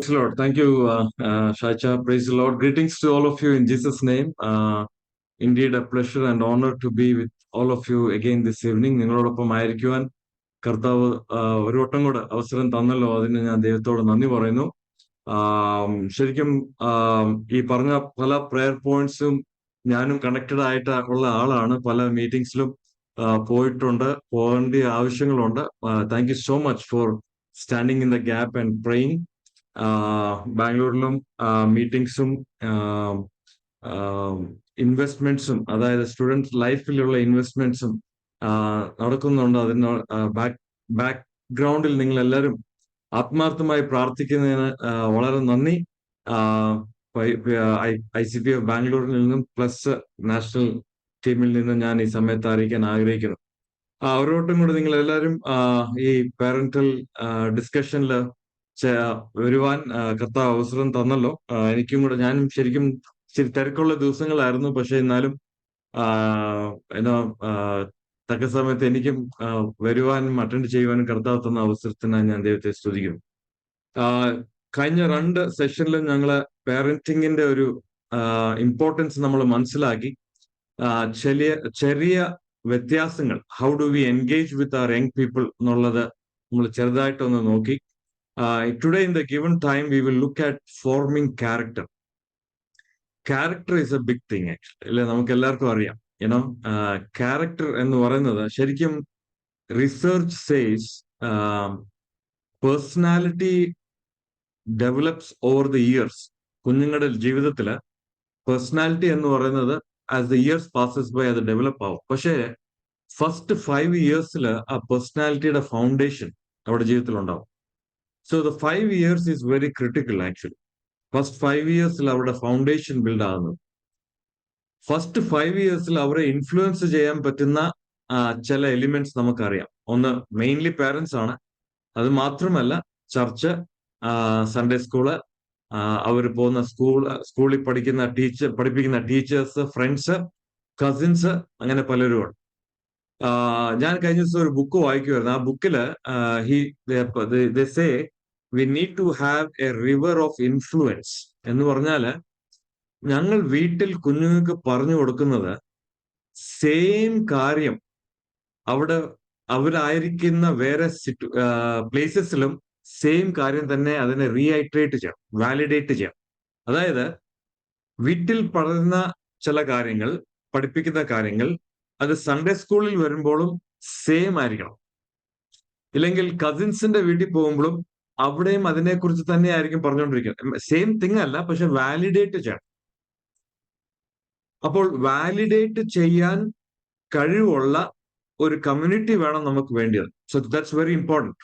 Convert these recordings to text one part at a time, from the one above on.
Praise the Lord. Thank you, Shaicha. Praise the Lord. Greetings to all of you in Jesus' name. Indeed, a pleasure and honor to be with all of you again this evening. നിങ്ങളോടൊപ്പം ആയിരിക്കുവാൻ കർത്താവ് ഒരു വട്ടം കൂടെ അവസരം തന്നല്ലോ. അതിന് ഞാൻ ദൈവത്തോട് നന്ദി പറയുന്നു. ശരിക്കും ഈ പറഞ്ഞ പല പ്രെയർ പോയിന്റ്സും ഞാനും കണക്റ്റഡ് ആയിട്ട് ഉള്ള ആളാണ്. പല മീറ്റിംഗ്സിലും പോയിട്ടുണ്ട്, പോകേണ്ട ആവശ്യങ്ങളുണ്ട്. Thank you so much for standing in the gap and praying. ബാംഗ്ലൂരിലും മീറ്റിംഗ്സും ഇൻവെസ്റ്റ്മെന്റ്സും, അതായത് സ്റ്റുഡൻറ് ലൈഫിലുള്ള ഇൻവെസ്റ്റ്മെന്റ്സും നടക്കുന്നുണ്ട്. അതിന് ബാക്ക്ഗ്രൗണ്ടിൽ നിങ്ങൾ എല്ലാവരും ആത്മാർത്ഥമായി പ്രാർത്ഥിക്കുന്നതിന് വളരെ നന്ദി. ICPF ബാംഗ്ലൂരിൽ നിന്നും പ്ലസ് നാഷണൽ ടീമിൽ നിന്നും ഞാൻ ഈ സമയത്ത് അറിയിക്കാൻ ആഗ്രഹിക്കുന്നു. ഒരു വട്ടം കൂടെ നിങ്ങൾ എല്ലാവരും ഈ പാരന്റൽ ഡിസ്കഷനിൽ വരുവാൻ കർത്താവ് അവസരം തന്നല്ലോ. എനിക്കും കൂടെ, ഞാനും ശരിക്കും തിരക്കുള്ള ദിവസങ്ങളായിരുന്നു. പക്ഷെ എന്നാലും തക്ക സമയത്ത് എനിക്കും വരുവാനും അറ്റൻഡ് ചെയ്യുവാനും കർത്താവ് തന്ന അവസരത്തിനായി ഞാൻ ദൈവത്തെ സ്തുതിക്കുന്നു. കഴിഞ്ഞ 2 സെഷനിലും ഞങ്ങള് പാരന്റിങ്ങിന്റെ ഒരു ഇമ്പോർട്ടൻസ് നമ്മൾ മനസ്സിലാക്കി. ചെറിയ വ്യത്യാസങ്ങൾ, how do we engage with our young people എന്നുള്ളത് നമ്മൾ ചെറുതായിട്ടൊന്ന് നോക്കി. Today in the given time we will look at forming character. Character is a big thing actually. അല്ലെ, നമുക്ക് എല്ലാവർക്കും അറിയാം. ക്യാരക്ടർ എന്ന് പറയുന്നത് ശരിക്കും research says personality develops over the years. കുഞ്ഞുങ്ങളുടെ ജീവിതത്തില് പേഴ്സണാലിറ്റി എന്ന് പറയുന്നത് as the years passes by അത് ഡെവലപ്പ് ആവും. പക്ഷേ ഫസ്റ്റ് 5 years ആ പേഴ്സണാലിറ്റിയുടെ ഫൗണ്ടേഷൻ അവിടെ ജീവിതത്തിൽ ഉണ്ടാവും. So the 5 years is very critical actually. First 5 years അവരുടെ ഫൗണ്ടേഷൻ ബിൽഡ് ആകുന്നത്. ഫസ്റ്റ് 5 years അവരെ ഇൻഫ്ലുവൻസ് ചെയ്യാൻ പറ്റുന്ന ചില എലിമെന്റ്സ് നമുക്കറിയാം. ഒന്ന് മെയിൻലി പാരന്റ്സ് ആണ്. അത് മാത്രമല്ല ചർച്ച്, സൺഡേ സ്കൂള്, അവർ പോകുന്ന സ്കൂളിൽ പഠിപ്പിക്കുന്ന ടീച്ചേഴ്സ്, ഫ്രണ്ട്സ്, കസിൻസ്, അങ്ങനെ പലരുമാണ്. ഞാൻ കഴിഞ്ഞ ദിവസം ഒരു ബുക്ക് വായിക്കുമായിരുന്നു. ആ ബുക്കില് they say we need to have a river of influence എന്ന് പറഞ്ഞാല് ഞങ്ങൾ വീട്ടിൽ കുഞ്ഞുങ്ങൾക്ക് പറഞ്ഞു കൊടുക്കുന്നത് സെയിം കാര്യം അവിടെ അവരായിരിക്കുന്ന വേറെ പ്ലേസസിലും സെയിം കാര്യം തന്നെ അതിനെ റീഐട്രേറ്റ് ചെയ്യണം, വാലിഡേറ്റ് ചെയ്യണം. അതായത് വീട്ടിൽ പറയുന്ന ചില കാര്യങ്ങൾ, പഠിപ്പിക്കുന്ന കാര്യങ്ങൾ, അത് സൺഡേ സ്കൂളിൽ വരുമ്പോഴും സെയിം ആയിരിക്കണം. ഇല്ലെങ്കിൽ കസിൻസിന്റെ വീട്ടിൽ പോകുമ്പോഴും അവിടെയും അതിനെക്കുറിച്ച് തന്നെ ആയിരിക്കും പറഞ്ഞുകൊണ്ടിരിക്കുന്നത്. സെയിം തിങ് അല്ല, പക്ഷെ വാലിഡേറ്റ് ചെയ്യണം. അപ്പോൾ വാലിഡേറ്റ് ചെയ്യാൻ കഴിവുള്ള ഒരു കമ്മ്യൂണിറ്റി വേണം നമുക്ക് വേണ്ടിയത്. So that's very important.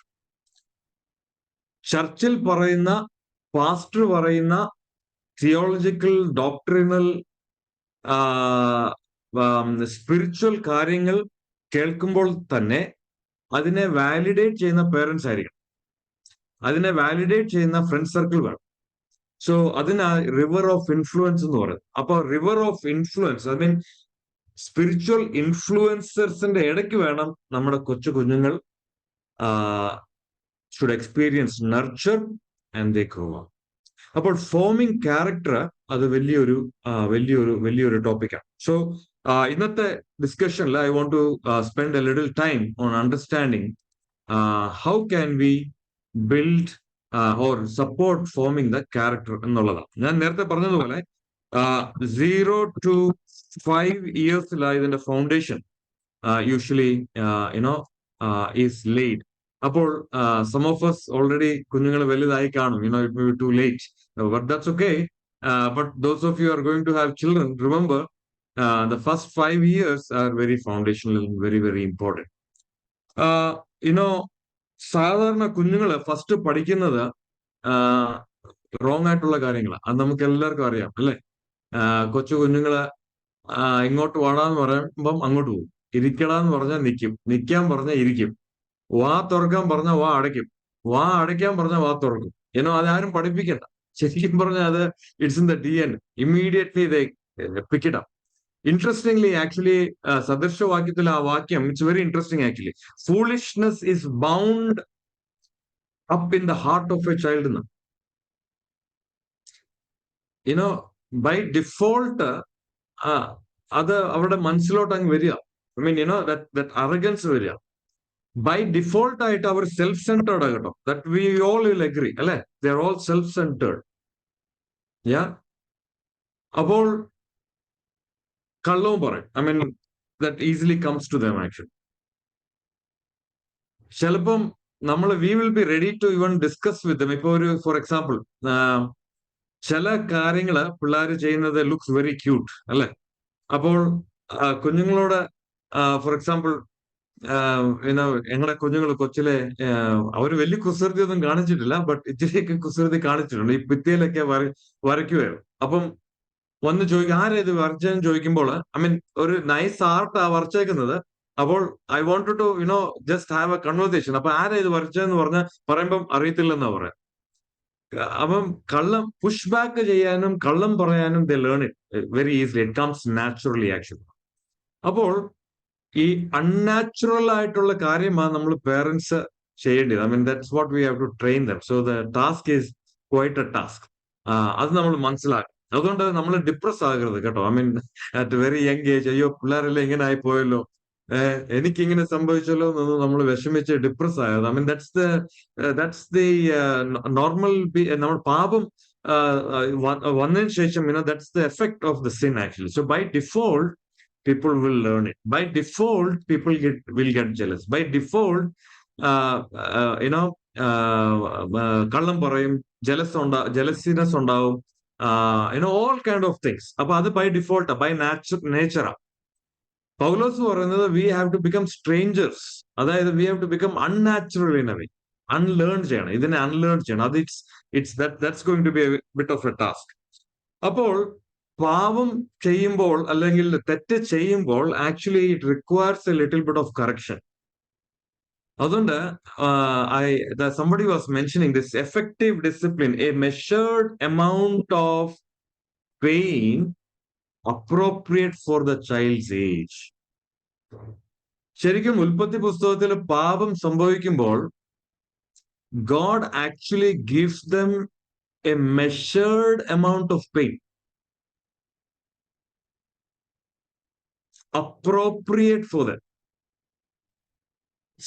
ചർച്ചിൽ പറയുന്ന, പാസ്റ്റർ പറയുന്ന തിയോളജിക്കൽ, ഡോക്ട്രിനൽ, സ്പിരിച്വൽ കാര്യങ്ങൾ കേൾക്കുമ്പോൾ തന്നെ അതിനെ വാലിഡേറ്റ് ചെയ്യുന്ന പേരൻസ് ആയിരിക്കണം. അതിനെ വാലിഡേറ്റ് ചെയ്യുന്ന ഫ്രണ്ട് സർക്കിൾ വേണം. സോ അതിനാ റിവർ ഓഫ് ഇൻഫ്ലുവൻസ് എന്ന് പറയുന്നത്. അപ്പൊ river of influence, I mean spiritual ഇൻഫ്ലുവൻസേഴ്സിന്റെ ഇടയ്ക്ക് വേണം നമ്മുടെ കുഞ്ഞുങ്ങൾ should experience nurture and they grow up. അപ്പോൾ ഫോമിങ് ക്യാരക്ടർ അത് വലിയൊരു ടോപ്പിക്കാണ്. സോ ഇന്നത്തെ ഡിസ്കഷനിൽ I want to spend a little time on understanding how can we build or support forming the character എന്നുള്ളതാണ്. ഞാൻ നേരത്തെ പറഞ്ഞതുപോലെ 0 to 5 years ഇതിന്റെ ഫൗണ്ടേഷൻ യൂഷ്വലി ഈസ് ലെയ്ഡ്. അപ്പോൾ സം ഓഫ് us ഓൾറെഡി കുഞ്ഞുങ്ങൾ വലുതായി കാണും. It may be too late, but that's okay. But those of you are going to have children, remember the first 5 years are very foundational and very, very important. സാധാരണ കുഞ്ഞുങ്ങള് first പഠിക്കുന്നത് wrong ആയിട്ടുള്ള കാര്യങ്ങളാണ്. അത് നമുക്ക് എല്ലാവർക്കും അറിയാം, അല്ലെ? കൊച്ചു കുഞ്ഞുങ്ങള് ഇങ്ങോട്ട് വാടാന്ന് പറയുമ്പം അങ്ങോട്ട് പോകും, ഇരിക്കടാന്ന് പറഞ്ഞാൽ നിൽക്കും, നിൽക്കാൻ പറഞ്ഞാൽ ഇരിക്കും, വാ തുറക്കാൻ പറഞ്ഞാൽ വാ അടയ്ക്കും, വാ അടയ്ക്കാൻ പറഞ്ഞാൽ വാ തുറക്കും. അതാരും പഠിപ്പിക്കണ്ട. ശരിക്കും പറഞ്ഞാൽ അത് it's in the DNA. Immediately they pick it up. Interestingly, actually, സദൃശവാക്യത്തിൽ ആ വാക്യം, it's very interesting actually. Foolishness is bound up in the heart of a child എന്ന്. ബൈ ഡിഫോൾട്ട് അത് അവരുടെ മനസ്സിലോട്ട് അങ്ങ് വരിക. ദാറ്റ് അറഗൻസ് വരിക. ബൈ ഡിഫോൾട്ട് ആയിട്ട് അവർ സെൽഫ് സെന്റേർഡ് കേട്ടോ. That we all will agree അല്ലെ. They are all self centred. അപ്പോൾ കള്ളവും പറയും. That easily comes to them actually. ചിലപ്പം we will be ready to even discuss with them. ഇപ്പൊ ഒരു ഫോർ എക്സാമ്പിൾ ചില കാര്യങ്ങള് പിള്ളേർ ചെയ്യുന്നത് ലുക്സ് വെരി ക്യൂട്ട് അല്ലെ. അപ്പോൾ കുഞ്ഞുങ്ങളോട് ഫോർ എക്സാമ്പിൾ ഞങ്ങളുടെ കുഞ്ഞുങ്ങൾ കൊച്ചിലെ അവര് വലിയ കുസൃതി ഒന്നും കാണിച്ചിട്ടില്ല, ബട്ട് ഇച്ചിരിയൊക്കെ കുസൃതി കാണിച്ചിട്ടുണ്ട്. ഈ ഭിത്തിയിലൊക്കെ വരയ്ക്കുമായിരുന്നു. അപ്പം വന്ന് ചോദിക്കും ആരാ ഇത് വരച്ചതെന്ന് ചോദിക്കുമ്പോൾ ഒരു നൈസ് ആർട്ടാ വരച്ചേക്കുന്നത്. അപ്പോൾ I wanted to just have a conversation. അപ്പൊ ആരാ ഇത് വരച്ചതെന്ന് പറയുമ്പം അറിയത്തില്ലെന്നാ പറയാം. അപ്പം കള്ളം പുഷ് ബാക്ക് ചെയ്യാനും കള്ളം പറയാനും they learn it very easily. It comes naturally actually. അപ്പോൾ ഈ അൺനാച്ചുറൽ ആയിട്ടുള്ള കാര്യമാണ് നമ്മൾ പേരൻസ് ചെയ്യേണ്ടത്. That's what we have to train them. So the task is quite a task. അത് നമ്മൾ മനസ്സിലാക്കും. അതുകൊണ്ട് നമ്മൾ ഡിപ്രസ് ആകരുത് കേട്ടോ. അറ്റ് വെരി യങ് ഏജ് അയ്യോ പിള്ളേരെല്ലാം ഇങ്ങനെ ആയി പോയല്ലോ, എനിക്കിങ്ങനെ സംഭവിച്ചല്ലോ എന്നൊന്നും നമ്മൾ വിഷമിച്ച് ഡിപ്രസ് ആയത്. That's the normal. നമ്മൾ പാപം വന്നതിന് ശേഷം that's the effect of the sin actually. So by default people will learn it. By default, people will get jealous. By default, kallam parayum, jealousiness undavum, all kind of things. Appo adu by default, by nature. Paulus പറയുന്നത് we have to become strangers. അതായത് we have to become unnatural in a way. Unlearn ചെയ്യണം. ഇതിനെ unlearn ചെയ്യണം. അത് that's going to be a bit of a task. അപ്പോൾ പാവം ചെയ്യുമ്പോൾ അല്ലെങ്കിൽ തെറ്റ് ചെയ്യുമ്പോൾ actually it requires A little bit of correction. അതുകൊണ്ട് somebody was mentioning this effective discipline, a measured amount of pain appropriate for the child's age. ശരിക്കും ഉൽപ്പത്തി പുസ്തകത്തിൽ പാപം സംഭവിക്കുമ്പോൾ God actually gives them a measured amount of pain appropriate for them.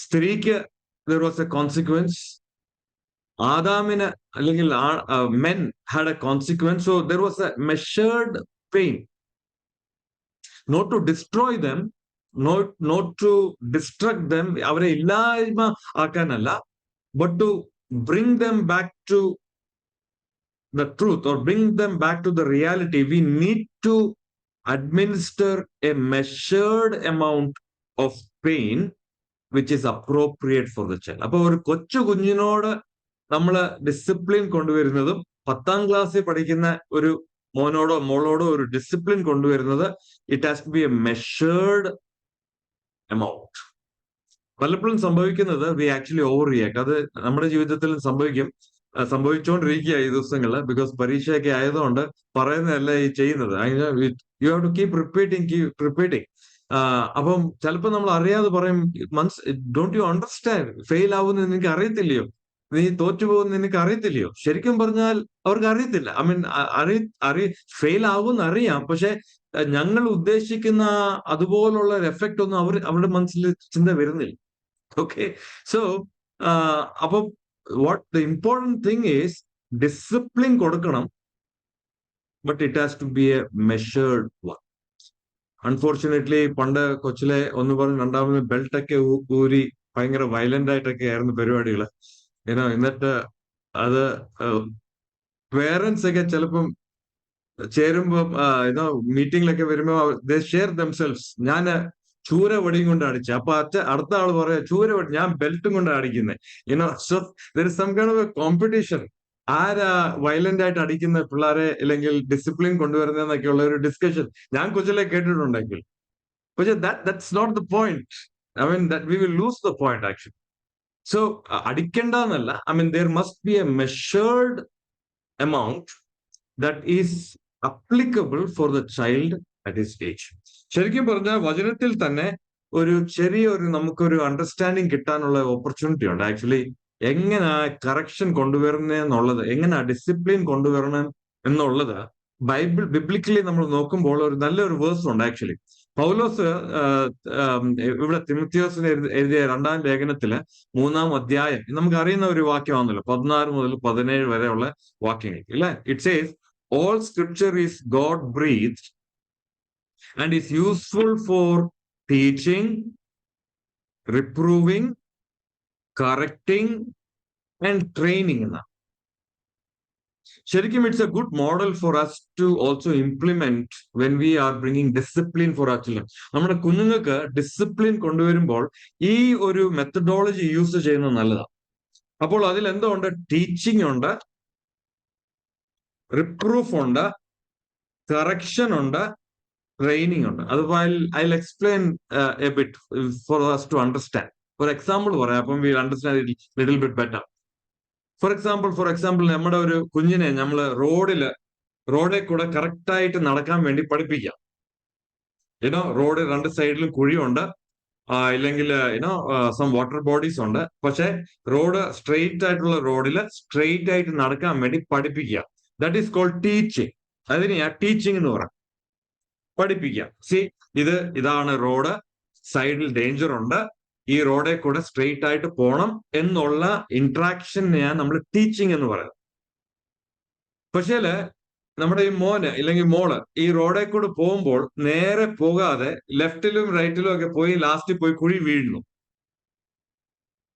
സ്ത്രീക്ക് there was a consequence. ആദാമിന് അല്ലെങ്കിൽ men had a consequence. So there was a measured pain. Not to destroy them, not to destruct them, അവരെ ഇല്ലായ്മ ആക്കാനല്ല, but to bring them back to the truth or bring them back to the reality. We need to administer a measured amount of pain which is appropriate for the child. അപ്പൊ ഒരു കൊച്ചു കുഞ്ഞിനോട് നമ്മള് discipline കൊണ്ടുവരുന്നതും 10ാം ക്ലാസ്സിൽ പഠിക്കുന്ന ഒരു മോനോടോ മോളോടോ ഒരു discipline കൊണ്ടുവരുന്നത് it has to be a measured amount. പലപ്പോഴും സംഭവിക്കുന്നത് വി ആക്ച്വലി ഓവർ റിയാക്ട്. അത് നമ്മുടെ ജീവിതത്തിലും സംഭവിച്ചുകൊണ്ടിരിക്കുക ഈ ദിവസങ്ങളിൽ. ബിക്കോസ് പരീക്ഷയൊക്കെ ആയതുകൊണ്ട് പറയുന്നതല്ല ഈ ചെയ്യുന്നത്. You have to keep repeating. അപ്പം ചിലപ്പോൾ നമ്മൾ അറിയാതെ പറയും, ഡോണ്ട് യു അണ്ടർസ്റ്റാൻഡ്, ഫെയിൽ ആവുമെന്ന് നിനക്ക് അറിയത്തില്ലയോ, നീ തോറ്റുപോകുന്ന നിനക്ക് അറിയത്തില്ലയോ? ശരിക്കും പറഞ്ഞാൽ അവർക്ക് അറിയത്തില്ല. ഫെയിൽ ആവുമെന്ന് അറിയാം, പക്ഷെ ഞങ്ങൾ ഉദ്ദേശിക്കുന്ന അതുപോലുള്ള ഒരു എഫക്റ്റ് ഒന്നും അവരുടെ മനസ്സിൽ ചിന്ത വരുന്നില്ല. ഓക്കെ, സോ അപ്പൊ what the important thing is, discipline കൊടുക്കണം, but it has to be a measured one. Unfortunately, പണ്ട് കൊച്ചിലെ ഒന്ന് പറഞ്ഞ് രണ്ടാമത് ബെൽറ്റൊക്കെ ഊരി ഭയങ്കര വയലന്റ് ആയിട്ടൊക്കെ ആയിരുന്നു പരിപാടികള്. എന്നിട്ട് അത് പേരൻസ് ഒക്കെ ചിലപ്പം ചേരുമ്പോ മീറ്റിംഗിലൊക്കെ വരുമ്പോ they share themselves. ഞാൻ ചൂര വടിയും കൊണ്ട് അടിച്ചു. അപ്പൊ അടുത്ത ആള് പറയാ ചൂര ഞാൻ ബെൽറ്റും കൊണ്ട് അടിക്കുന്നത്. So there is some kind of a competition. ആരാ വയലന്റ് ആയിട്ട് അടിക്കുന്ന പിള്ളേരെ അല്ലെങ്കിൽ ഡിസിപ്ലിൻ കൊണ്ടുവരുന്നതെന്നൊക്കെ ഉള്ള ഒരു ഡിസ്കഷൻ ഞാൻ കൊച്ചിലെ കേട്ടിട്ടുണ്ടെങ്കിൽ. പക്ഷെ that's not the point. That we will lose the point actually. So അടിക്കേണ്ടെന്നല്ല. There must be a measured amount that is applicable for the child at his age. ശരിക്കും പറഞ്ഞാൽ വചനത്തിൽ തന്നെ ഒരു ചെറിയൊരു നമുക്കൊരു അണ്ടർസ്റ്റാൻഡിങ് കിട്ടാനുള്ള ഓപ്പർച്യൂണിറ്റി ഉണ്ട് ആക്ച്വലി. എങ്ങനെ കറക്ഷൻ കൊണ്ടുവരുന്നത് എന്നുള്ളത്, എങ്ങനെ ഡിസിപ്ലിൻ കൊണ്ടുവരണം എന്നുള്ളത് ബിബ്ലിക്കലി നമ്മൾ നോക്കുമ്പോൾ ഒരു നല്ലൊരു വേഴ്സ് ഉണ്ട് ആക്ച്വലി. പൗലോസ് ഇവിടെ തിമോത്തിയോസിന് എഴുതിയ 2-ാം ലേഖനത്തില് 3-ാം അധ്യായം നമുക്ക് അറിയുന്ന ഒരു വാക്യമാണല്ലോ, 14 മുതൽ 17 വരെയുള്ള വാക്യങ്ങൾ ഇല്ലേ. It says all scripture is God breathed and is useful for teaching, reproving, correcting and training എന്നാണ്. ശരിക്കും it's a good model for us to also implement when we are bringing discipline for our children. നമ്മുടെ കുഞ്ഞുങ്ങൾക്ക് discipline കൊണ്ടുവരുമ്പോൾ ഈ ഒരു methodology use ചെയ്യുന്നത് നല്ലതാണ്. അപ്പോൾ അതിൽ എന്തോ ഉണ്ട്? ടീച്ചിങ് ഉണ്ട്, റിപ്രൂഫ് ഉണ്ട്, കറക്ഷൻ ഉണ്ട്, ട്രെയിനിങ് ഉണ്ട്. അത് I explain a bit for us to understand. ഒരു എക്സാമ്പിൾ പറയാം, അപ്പം we understand it little bit better. For example നമ്മുടെ ഒരു കുഞ്ഞിനെ നമ്മൾ റോഡിൽ കൂടെ കറക്റ്റായിട്ട് നടക്കാൻ വേണ്ടി പഠിപ്പിക്കാം. റോഡ് 2 സൈഡിലും കുഴിയുണ്ട്, ഇല്ലെങ്കിൽ സം വാട്ടർ ബോഡീസ് ഉണ്ട്. പക്ഷെ റോഡ് സ്ട്രെയിറ്റ് ആയിട്ടുള്ള റോഡിൽ സ്ട്രെയിറ്റ് ആയിട്ട് നടക്കാൻ വേണ്ടി പഠിപ്പിക്കുക. That is called teaching. അതിനെയാ ടീച്ചിങ് എന്ന് പറയാം. പഠിപ്പിക്കാം. ഇതാണ് റോഡ്, സൈഡിൽ ഡേഞ്ചർ ഉണ്ട്, ഈ റോഡിൽ കൂടെ സ്ട്രെയിറ്റ് ആയിട്ട് പോണം എന്നുള്ള ഇന്ററാക്ഷനെയാണ് നമ്മൾ ടീച്ചിങ് എന്ന് പറയുന്നത്. പക്ഷേ നമ്മുടെ ഈ മോന് ഇല്ലെങ്കിൽ മോള് ഈ റോഡിൽ കൂടെ പോകുമ്പോൾ നേരെ പോകാതെ ലെഫ്റ്റിലും റൈറ്റിലും ഒക്കെ പോയി ലാസ്റ്റിൽ പോയി കുഴി വീഴുന്നു.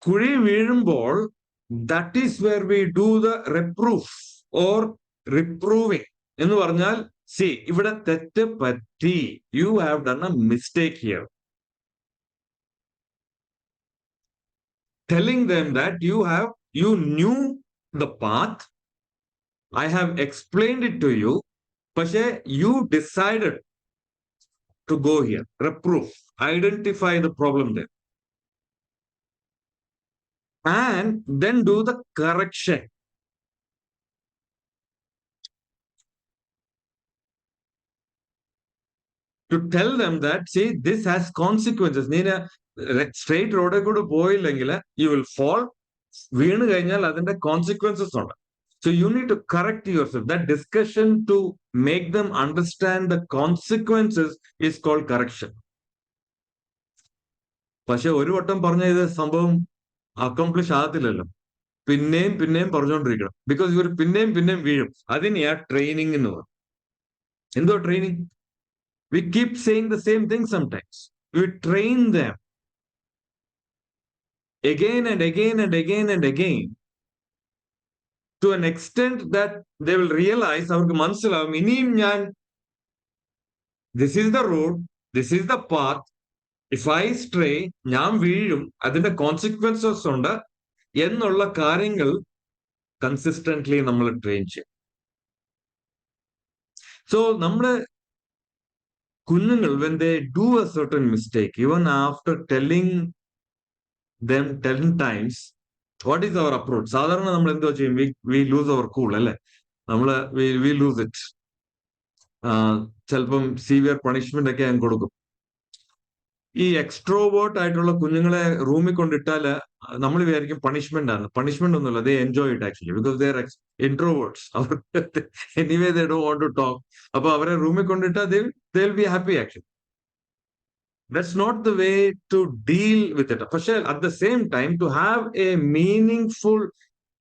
കുഴി വീഴുമ്പോൾ that is where we do the reproof or reproving എന്ന് പറഞ്ഞാൽ, ഇവിടെ തെറ്റ് പറ്റി, you have done a mistake here. Telling them that you knew the path, I have explained it to you, but you decided to go here. Reproof, identify the problem there, and then do the correction. To tell them that, this has consequences. Straight റോഡിൽ കൂടെ പോയില്ലെങ്കിൽ you will fall. വീണ് കഴിഞ്ഞാൽ അതിന്റെ consequences ഉണ്ട്. So you need to correct yourself. That discussion to make them understand the consequences is called correction. പക്ഷെ ഒരു വട്ടം പറഞ്ഞ ഇത് സംഭവം അക്കംപ്ലിഷ് ആകത്തില്ലല്ലോ. പിന്നെയും പറഞ്ഞുകൊണ്ടിരിക്കണം. ബിക്കോസ് ഇവർ പിന്നെയും വീഴും. അതിനെയാ ട്രെയിനിങ് എന്ന് പറയും. എന്തോ training? We keep saying the same thing sometimes. We train them again and again and again and again, to an extent that they will realize, അവർക്ക് മനസ്സിലാവും, ഇനിയും this is the road, this is the path, if I stray, ഞാൻ വീഴും, അതിന്റെ consequences ഉണ്ട് എന്നുള്ള കാര്യങ്ങൾ consistently നമ്മൾ ട്രെയിൻ ചെയ്യും. സോ നമ്മുടെ കുഞ്ഞുങ്ങൾ when they do a certain mistake, even after telling them 10 times, what is our approach? സാധാരണ നമ്മൾ എന്തോ ചെയ്യും? we lose our cool അല്ലെ. we lose it. ചിലപ്പം സിവിയർ പണിഷ്മെന്റ് ഒക്കെ ഞാൻ കൊടുക്കും. ഈ എക്സ്ട്രോവേർട്ട് ആയിട്ടുള്ള കുഞ്ഞുങ്ങളെ റൂമിൽ കൊണ്ടിട്ടാല് നമ്മൾ വിചാരിക്കും പണിഷ്മെന്റ് ആണ്. പണിഷ്മെന്റ് ഒന്നുമില്ല. they enjoy it actually because they are introverts. anyway they don't want to talk. അപ്പൊ അവരെ റൂമിൽ കൊണ്ടിട്ടാ they will be happy actually. That's not the way to deal with it. But at the same time, to have a meaningful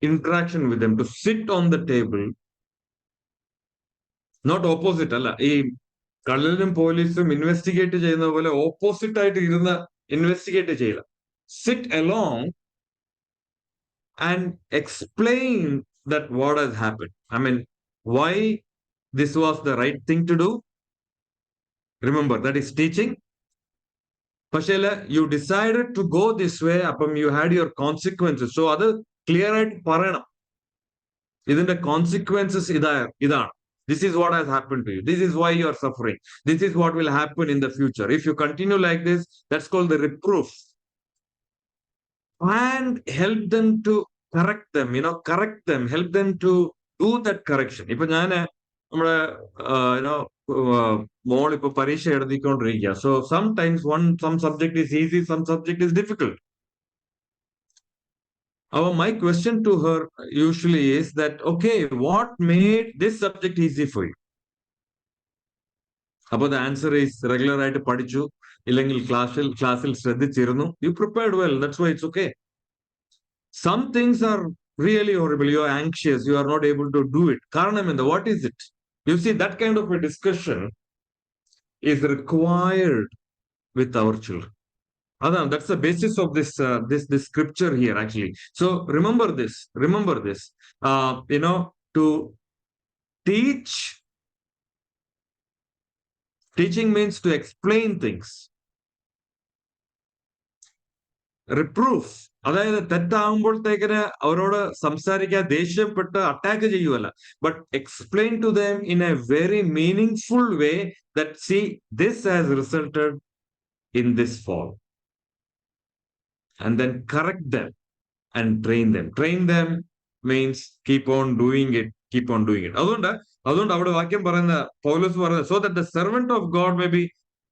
interaction with them, to sit on the table, not opposite. ഈ കള്ളനും പോലീസും investigate ചെയ്യുന്ന പോലെ opposite ആയിട്ട് ഇരുന്ന് investigate ചെയ്യില്ല. Sit along and explain that what has happened. I mean, why this was the right thing to do. Remember, that is teaching. പക്ഷേ you decided to go this way. അപ്പം you had your consequences. So അത് clear ആയിട്ട് പറയണം. ഇതിന്റെ consequences ഇതാണ്. This is what has happened to you. This is why you are suffering. This is what will happen in the future. If you continue like this, that's called the reproof. And help them to correct them, correct them, help them to do that correction. ഇപ്പൊ ഞാന് നമ്മുടെ മോൾ ഇപ്പൊ പരീക്ഷ എഴുതിക്കൊണ്ടിരിക്കുക. So sometimes some subject is easy, some subject is difficult. My question to her usually is that, okay, what made this subject easy for you? Apo the answer is regular ആയിട്ട് പഠിച്ചു, ഇല്ലെങ്കിൽ ക്ലാസ്സിൽ ശ്രദ്ധിച്ചിരുന്നു. You prepared well. That's why it's okay. Some things are really horrible. You are anxious. You are not able to do it. Karanam എന്താ? What is it? You see, that kind of a discussion is required with our children. That's the basis of this scripture here, actually. So remember this. Remember this. To teach. Teaching means to explain things. Reproof. അതായത് തെറ്റാകുമ്പോഴത്തേക്കിന് അവരോട് സംസാരിക്കാൻ ദേഷ്യപ്പെട്ട് attack ചെയ്യുമല്ല, but explain to them in a very meaningful way that see this has resulted in this fall, and then correct them and train them. Train them means keep on doing it. അതുകൊണ്ട് അവിടെ വാക്യം പറയുന്ന പൗലോസ് പറയുന്നത്, so that the servant of God may be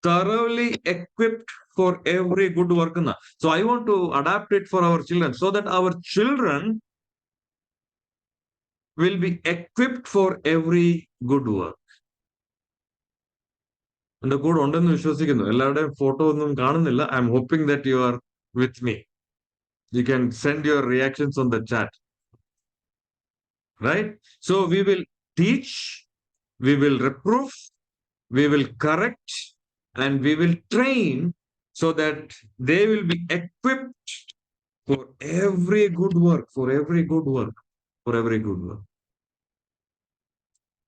thoroughly equipped for every good work. So I want to adapt it for our children, so that our children will be equipped for every good work. എന്റെ കൂടെ ഉണ്ടെന്ന് വിശ്വസിക്കുന്നു. എല്ലാവരുടെയും photo ഒന്നും കാണുന്നില്ല. I am hoping that you are with me. You can send your reactions on the chat. Right? So we will teach, we will reproof, we will correct, and we will train, so that they will be equipped for every good work, for every good work.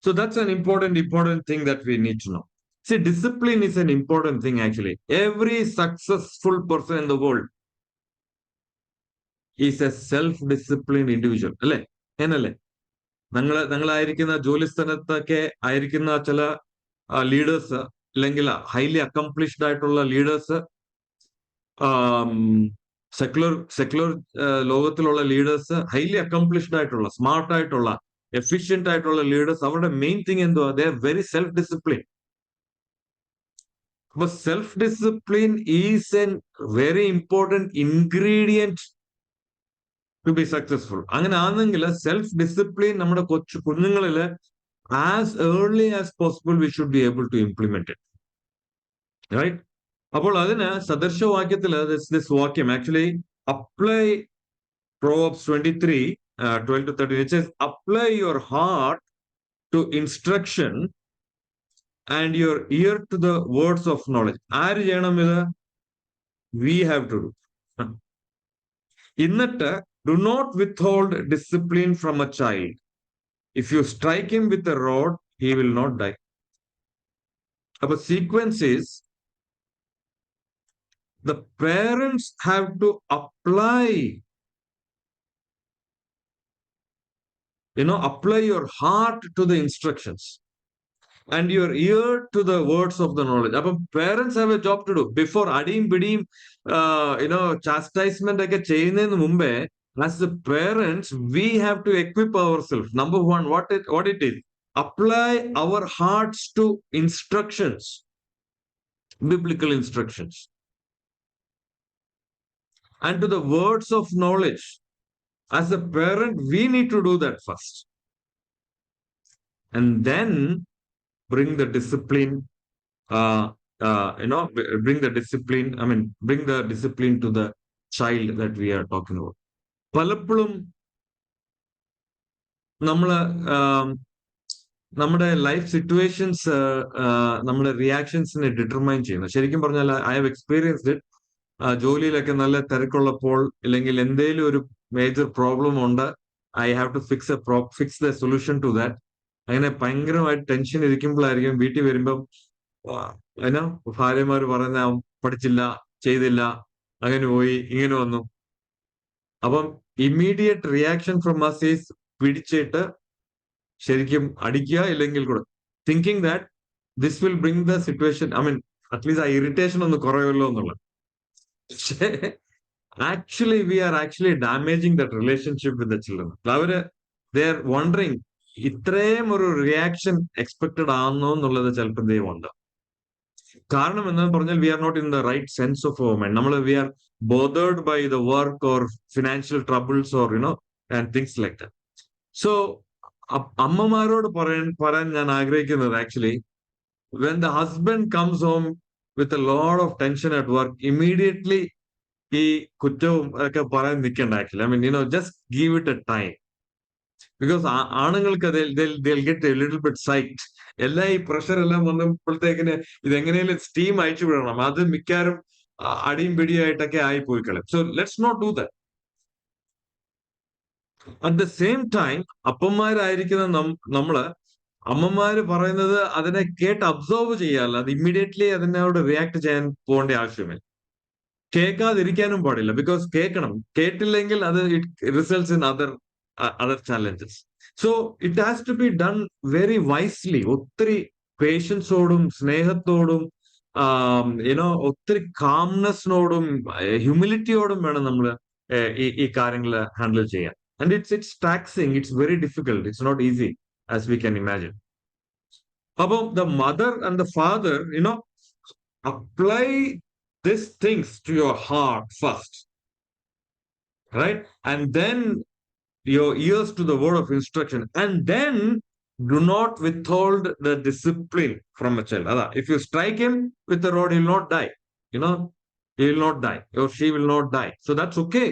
So that's an important thing that we need to know. See, discipline is an important thing, actually. Every successful person in the world is a self-disciplined individual. അല്ലേ? എന്നല്ലേ? ഞങ്ങളായിരിക്കുന്ന ജോലി സ്ഥലത്തൊക്കെ ആയിരിക്കുന്ന ചില leaders, അല്ലെങ്കിൽ highly accomplished ആയിട്ടുള്ള leaders, secular ലോകത്തിലുള്ള leaders, highly accomplished ആയിട്ടുള്ള, സ്മാർട്ട് ആയിട്ടുള്ള, എഫിഷ്യന്റ് ആയിട്ടുള്ള ലീഡേഴ്സ്, അവരുടെ മെയിൻ തിങ് എന്തുവാ? They are very self discipline. അപ്പൊ self discipline is an very important ingredient to be successful. അങ്ങനെ ആണെങ്കിൽ സെൽഫ് ഡിസിപ്ലിൻ നമ്മുടെ കുഞ്ഞുങ്ങളില് as early as possible we should be able to implement it. Right? അപ്പോൾ അതിന് സദൃശവാക്യത്തില് this വാക്യം actually apply Proverbs 23, 12 to 13. It says, apply your heart to instruction and your ear to the words of knowledge. ആര് ചെയ്യണം ഇത്? We have to do. എന്നിട്ട് do not withhold discipline from a child. If you strike him with a rod, he will not die. But the sequence is, the parents have to apply, apply your heart to the instructions and your ear to the words of the knowledge. But parents have a job to do. Before adim bidim, chastisement ഒക്കെ ചെയ്യുന്നതിന് മുമ്പേ, as the parents, we have to equip ourselves. Number one, what it is? Apply our hearts to instructions, biblical instructions, and to the words of knowledge. As a parent, we need to do that first. And then bring the discipline, bring the discipline to the child that we are talking about. പലപ്പോഴും നമ്മുടെ life situations നമ്മുടെ റിയാക്ഷൻസിനെ determine ചെയ്യുന്നു. ശരിക്കും പറഞ്ഞാൽ I have experienced it. ജോലിയിലൊക്കെ നല്ല തിരക്കുള്ളപ്പോൾ, ഇല്ലെങ്കിൽ എന്തെങ്കിലും ഒരു മേജർ പ്രോബ്ലം ഉണ്ട്, I have to fix the solution to that. അങ്ങനെ ഭയങ്കരമായിട്ട് ടെൻഷൻ ഇരിക്കുമ്പോഴായിരിക്കും വീട്ടിൽ വരുമ്പം ഭാര്യമാര് പറയുന്ന, പഠിച്ചില്ല, ചെയ്തില്ല, അങ്ങനെ പോയി, ഇങ്ങനെ വന്നു. അപ്പം immediate reaction from us is പിടിച്ചിട്ട് ശരിക്കും അടിക്കുക, ഇല്ലെങ്കിൽ കൂടെ thinking that this will bring the situation, at least ആ ഇറിറ്റേഷൻ ഒന്ന് കുറയുമല്ലോ എന്നുള്ളത്. പക്ഷേ actually we are actually damaging that relationship with the children. അവര് ദേ ആർ വണ്ടറിങ്, ഇത്രയും ഒരു റിയാക്ഷൻ എക്സ്പെക്ടഡ് ആണോ എന്നുള്ളത് ചിലപ്പോൾ ദൈവമുണ്ട്. കാരണം എന്താണെന്ന് പറഞ്ഞാൽ, we are not in the right sense of our mind. നമ്മൾ we are bothered by the work or financial troubles or and things like that. So അമ്മമാരോട് പറയാൻ ഞാൻ ആഗ്രഹിക്കുന്നത്, actually when the husband comes home with a lot of tension at work, immediately ഈ കുറ്റവും ഒക്കെ പറയാൻ നിൽക്കണ്ട actually. I mean just give it a time. Because ആണുങ്ങൾക്ക് get a little bit sight. എല്ലാം ഈ പ്രഷർ എല്ലാം വന്നപ്പോഴത്തേക്കിന് ഇതെങ്ങനെയും സ്റ്റീം അയച്ചു വിടണം. അത് മിക്കാരും അടിയും പിടിയായിട്ടൊക്കെ ആയി പോയി കളയും. So let's not do that. At the same time അപ്പന്മാരായിരിക്കുന്ന നമ്മള് അമ്മമാര് പറയുന്നത് അതിനെ കേട്ട് അബ്സോർവ് ചെയ്യാറില്ല. അത് ഇമ്മീഡിയറ്റ്ലി അതിനോട് റിയാക്ട് ചെയ്യാൻ പോകേണ്ട ആവശ്യമില്ല. കേൾക്കാതിരിക്കാനും പാടില്ല. ബിക്കോസ് കേൾക്കണം. കേട്ടില്ലെങ്കിൽ അത് it results in other challenges. So it has to be done very wisely. ഒത്തിരി പേഷ്യൻസോടും സ്നേഹത്തോടും ഒത്തിരി കാംനെസ്സിനോടും ഹ്യൂമിലിറ്റിയോടും വേണം നമ്മൾ ഈ കാര്യങ്ങൾ ഹാൻഡിൽ ചെയ്യാൻ. And it's taxing, it's very difficult, it's not easy as we can imagine. About the mother and the father, apply these things to your heart first, right? And then your ears to the word of instruction, and then do not withhold the discipline from a child. If you strike him with the rod, he will not die. He will not die, or she will not die. So that's okay.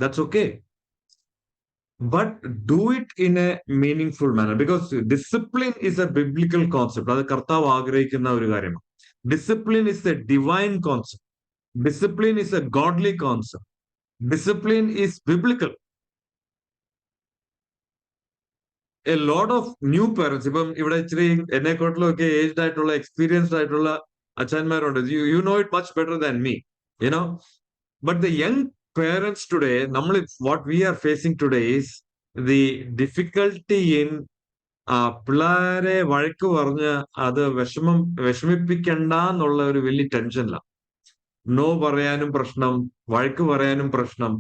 That's okay. But do it in a meaningful manner, because discipline is a biblical concept. അത് കർത്താവ് ആഗ്രഹിക്കുന്ന ഒരു കാര്യമാണ്. Discipline is a divine concept. Discipline is a godly concept. Discipline is biblical. A lot of new parents, ഇപ്പം ഇവിടെ ഇച്ചിരി എന്നെക്കാട്ടിലും ഒക്കെ aged ആയിട്ടുള്ള എക്സ്പീരിയൻസ്ഡ് ആയിട്ടുള്ള അച്ഛന്മാരുണ്ട്. You know it much better than me. But the young parents today, what we are facing today is the difficulty in പിള്ളേരെ വഴക്ക് പറഞ്ഞ് അത് വിഷമിപ്പിക്കണ്ട എന്നുള്ള ഒരു വലിയ ടെൻഷനിലാണ്. നോ പറയാനും പ്രശ്നം, വഴക്ക് പറയാനും പ്രശ്നം.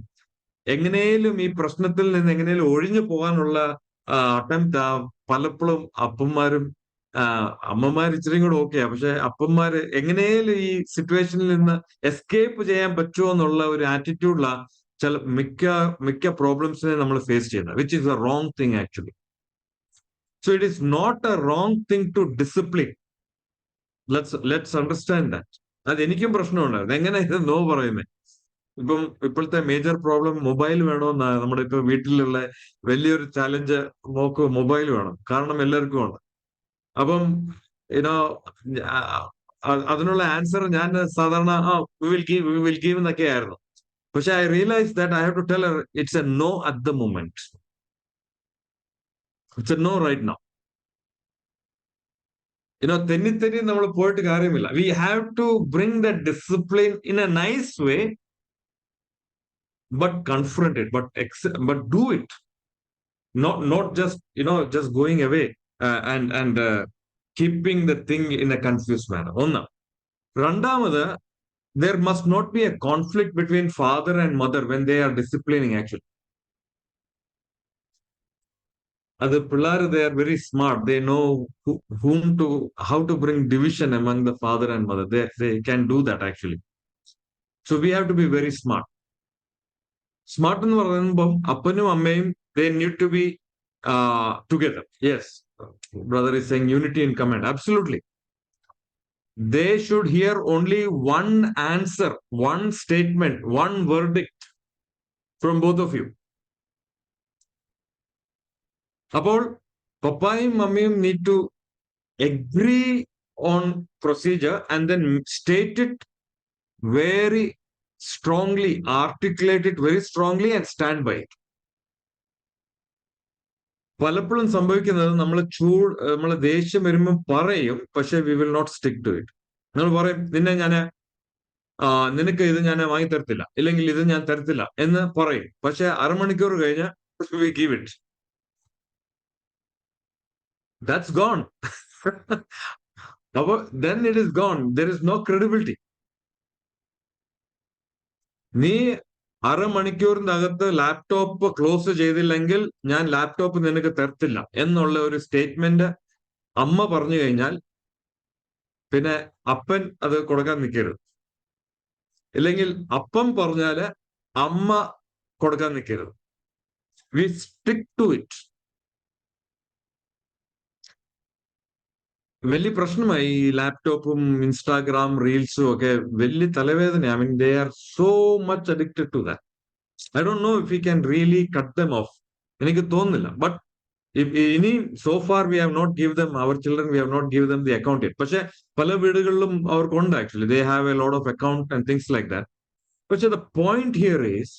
എങ്ങനെയും ഈ പ്രശ്നത്തിൽ നിന്ന് എങ്ങനെയും ഒഴിഞ്ഞു പോകാനുള്ള അറ്റംപ്റ്റ് പലപ്പോഴും അപ്പന്മാരും അമ്മമാർ ഇച്ചിരിയും കൂടെ ഓക്കെയാ. പക്ഷെ അപ്പന്മാര് എങ്ങനെയും ഈ സിറ്റുവേഷനിൽ നിന്ന് എസ്കേപ്പ് ചെയ്യാൻ പറ്റുമോ എന്നുള്ള ഒരു ആറ്റിറ്റ്യൂഡിലാണ് മിക്ക പ്രോബ്ലംസിനെ നമ്മൾ ഫേസ് ചെയ്യുന്നത്, which is a wrong thing actually. So it is not a wrong thing to discipline. Let's understand that. അത് എനിക്കും പ്രശ്നമുണ്ടായിരുന്നു. എങ്ങനെ ഇത് നോ പറയുന്നത്? ഇപ്പോഴത്തെ മേജർ പ്രോബ്ലം മൊബൈൽ വേണമെന്നാണ്. നമ്മുടെ ഇപ്പൊ വീട്ടിലുള്ള വലിയൊരു ചാലഞ്ച്, മൊബൈൽ വേണം. കാരണം എല്ലാവർക്കും ഉണ്ട്. അപ്പം അതിനുള്ള ആൻസർ ഞാൻ സാധാരണ we will give എന്നൊക്കെ ആയിരുന്നു. പക്ഷെ I realized that I have to tell her it's a no at the moment. It's a no right now. തെന്നി നമ്മൾ പോയിട്ട് കാര്യമില്ല. We have to bring that discipline in a nice way, but confront it, but do it. Not just just going away and keeping the thing in a confused manner. ഒന്ന്. രണ്ടാമത്, there must not be a conflict between father and mother when they are disciplining actually. അത് പിള്ളേർ, they are very smart. They know how to bring division among the father and mother. They can do that actually. So we have to be very smart. Smart എന്ന് പറയുമ്പോൾ അപ്പനും അമ്മയും they need to be together. Yes, brother is saying unity in command. Absolutely. They should hear only one answer, one statement, one verdict from both of you. അപ്പോൾ പപ്പായും മമ്മിയും need to agree on procedure and then state it very strongly, articulate it very strongly and stand by it. പലപ്പോഴും സംഭവിക്കുന്നത് നമ്മൾ ദേഷ്യം വരുമ്പോൾ പറയും, പക്ഷെ we will not stick to it. നമ്മൾ പറയും, നിനക്ക് ഇത് ഞാൻ വാങ്ങി തരത്തില്ല, ഇല്ലെങ്കിൽ ഇത് ഞാൻ തരത്തില്ല എന്ന് പറയും. പക്ഷെ അരമണിക്കൂർ കഴിഞ്ഞ് we give it. That's gone. Then it is gone. There is no credibility. നീ അരമണിക്കൂറിന്റെ അകത്ത് ലാപ്ടോപ്പ് ക്ലോസ് ചെയ്തില്ലെങ്കിൽ ഞാൻ ലാപ്ടോപ്പ് നിനക്ക് തരത്തില്ല എന്നുള്ള ഒരു സ്റ്റേറ്റ്മെന്റ് അമ്മ പറഞ്ഞു കഴിഞ്ഞാൽ പിന്നെ അപ്പൻ അത് കൊടുക്കാൻ നിൽക്കരുത്. ഇല്ലെങ്കിൽ അപ്പം പറഞ്ഞാല് അമ്മ കൊടുക്കാൻ നിൽക്കരുത്. We stick to it. വലിയ പ്രശ്നമായി ഈ ലാപ്ടോപ്പും ഇൻസ്റ്റാഗ്രാം റീൽസും ഒക്കെ വലിയ തലവേദന. I mean they are so much addicted to that. I don't know if we can really cut them off. എനിക്ക് തോന്നുന്നില്ല. ബട്ട് ഇനി so far we have not give them our children, we have not give them the account yet. പക്ഷെ പല വീടുകളിലും അവർക്കുണ്ട് actually. They have a lot of account and things like that. പക്ഷെ the point here is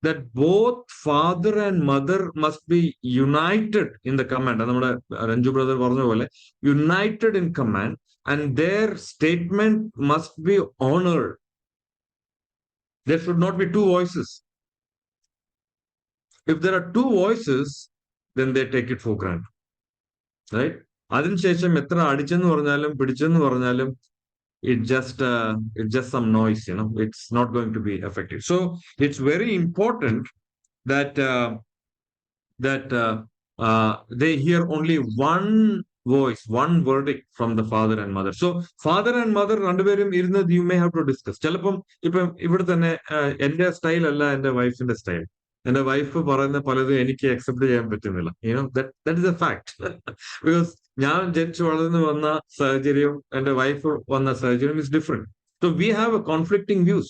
that both father and mother must be united in the command. നമ്മുടെ Ranju brother പറഞ്ഞ പോലെ united in command, and their statement must be honored. There should not be two voices. If there are two voices, then they take it for granted, right? അതിനുശേഷം എത്ര അടിച്ചെന്ന് പറഞ്ഞാലും പിടിച്ചെന്ന് പറഞ്ഞാലും it's just some noise, it's not going to be effective. So it's very important that they hear only one voice, one verdict from the father and mother. So father and mother രണ്ടുപേരും ഇരുന്നത് you may have to discuss. ചിലപ്പം ഇപ്പം ഇവിടെ തന്നെ എന്റെ style അല്ല എന്റെ വൈഫിന്റെ സ്റ്റൈൽ. എന്റെ വൈഫ് പറയുന്ന പലതും എനിക്ക് അക്സെപ്റ്റ് ചെയ്യാൻ പറ്റുന്നില്ല. that is a fact. Because ഞാൻ ജനിച്ചു വളർന്നു വന്ന സാഹചര്യവും എന്റെ വൈഫ് വന്ന സാഹചര്യം is different. So we have a conflicting views.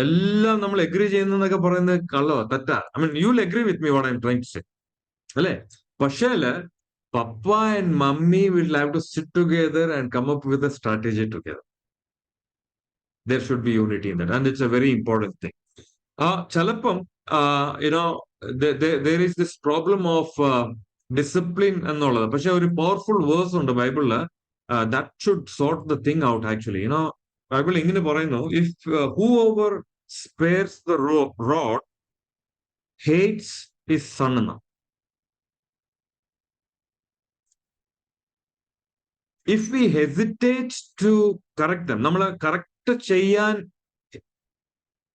എല്ലാം നമ്മൾ എഗ്രി ചെയ്യുന്നതൊക്കെ പറയുന്നത് കള്ളോ തെറ്റാ. I mean you will agree with me what I am trying to say, അല്ലേ? പക്ഷേ papa and mummy will have to sit together and come up with a strategy together. there should be unity in that, and it's a very important thing. ചിലപ്പം there is this problem of discipline എന്നുള്ളത്. പക്ഷെ ഒരു powerful verse ഉണ്ട് ബൈബിളില് that should sort the thing out actually. Bible ഇങ്ങനെ പറയുന്നു, if whoever spares the rod hates his son എന്ന്. If we hesitate to correct them, നമ്മൾ correct ചെയ്യാൻ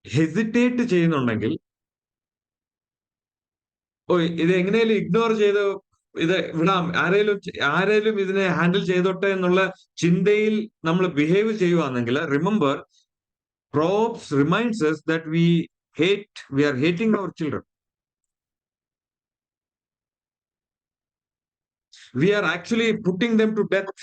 hesitate ചെയ്യുന്നുണ്ടെങ്കിൽ, ഇത് എങ്ങനെയാലും ഇഗ്നോർ ചെയ്ത് ഇത് വിടാം, ആരേലും ഇതിനെ ഹാൻഡിൽ ചെയ്തോട്ടെ എന്നുള്ള ചിന്തയിൽ നമ്മൾ ബിഹേവ് ചെയ്യുവാണെങ്കിൽ, remember Proverbs reminds us that we are hating our children. We are actually putting them to death.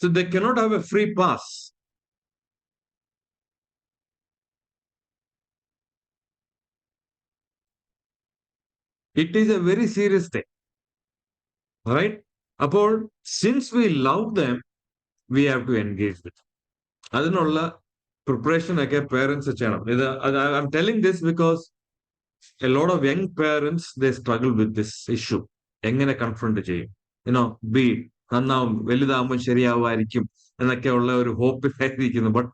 So they cannot have a free pass. It is a very serious thing. Right? അപ്പോൾ since we love them, we have to engage with them. അതിനുള്ള preparation ഒക്കെ parents ചെയ്യണം. I'm telling this because a lot of young parents, they struggle with this issue. എങ്ങനെ confront ചെയ്യും? നന്നാവും, വലുതാവുമ്പോൾ ശരിയാവുമായിരിക്കും എന്നൊക്കെയുള്ള ഒരു ഹോപ്പിലായിരിക്കുന്നു. But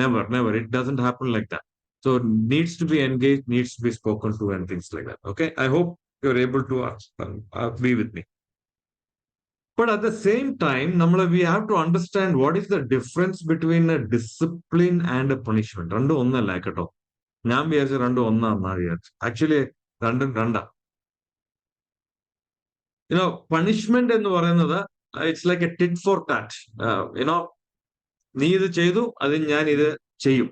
never it doesn't happen like that. So it needs to be engaged, needs to be spoken to, and things like that. Okay, I hope you're able to be with me. But at the same time, we have to understand what is the difference between a discipline and a punishment. രണ്ടും ഒന്നല്ല കേട്ടോ. ഞാൻ വിചാരിച്ച രണ്ടും ഒന്നാന്നാ വിചാരിച്ചു. Actually രണ്ടും രണ്ടാ. Punishment എന്ന് പറയുന്നത് it's like A tit four tat. നീ ഇത് ചെയ്തു, അതിന് ഞാൻ ഇത് ചെയ്യും.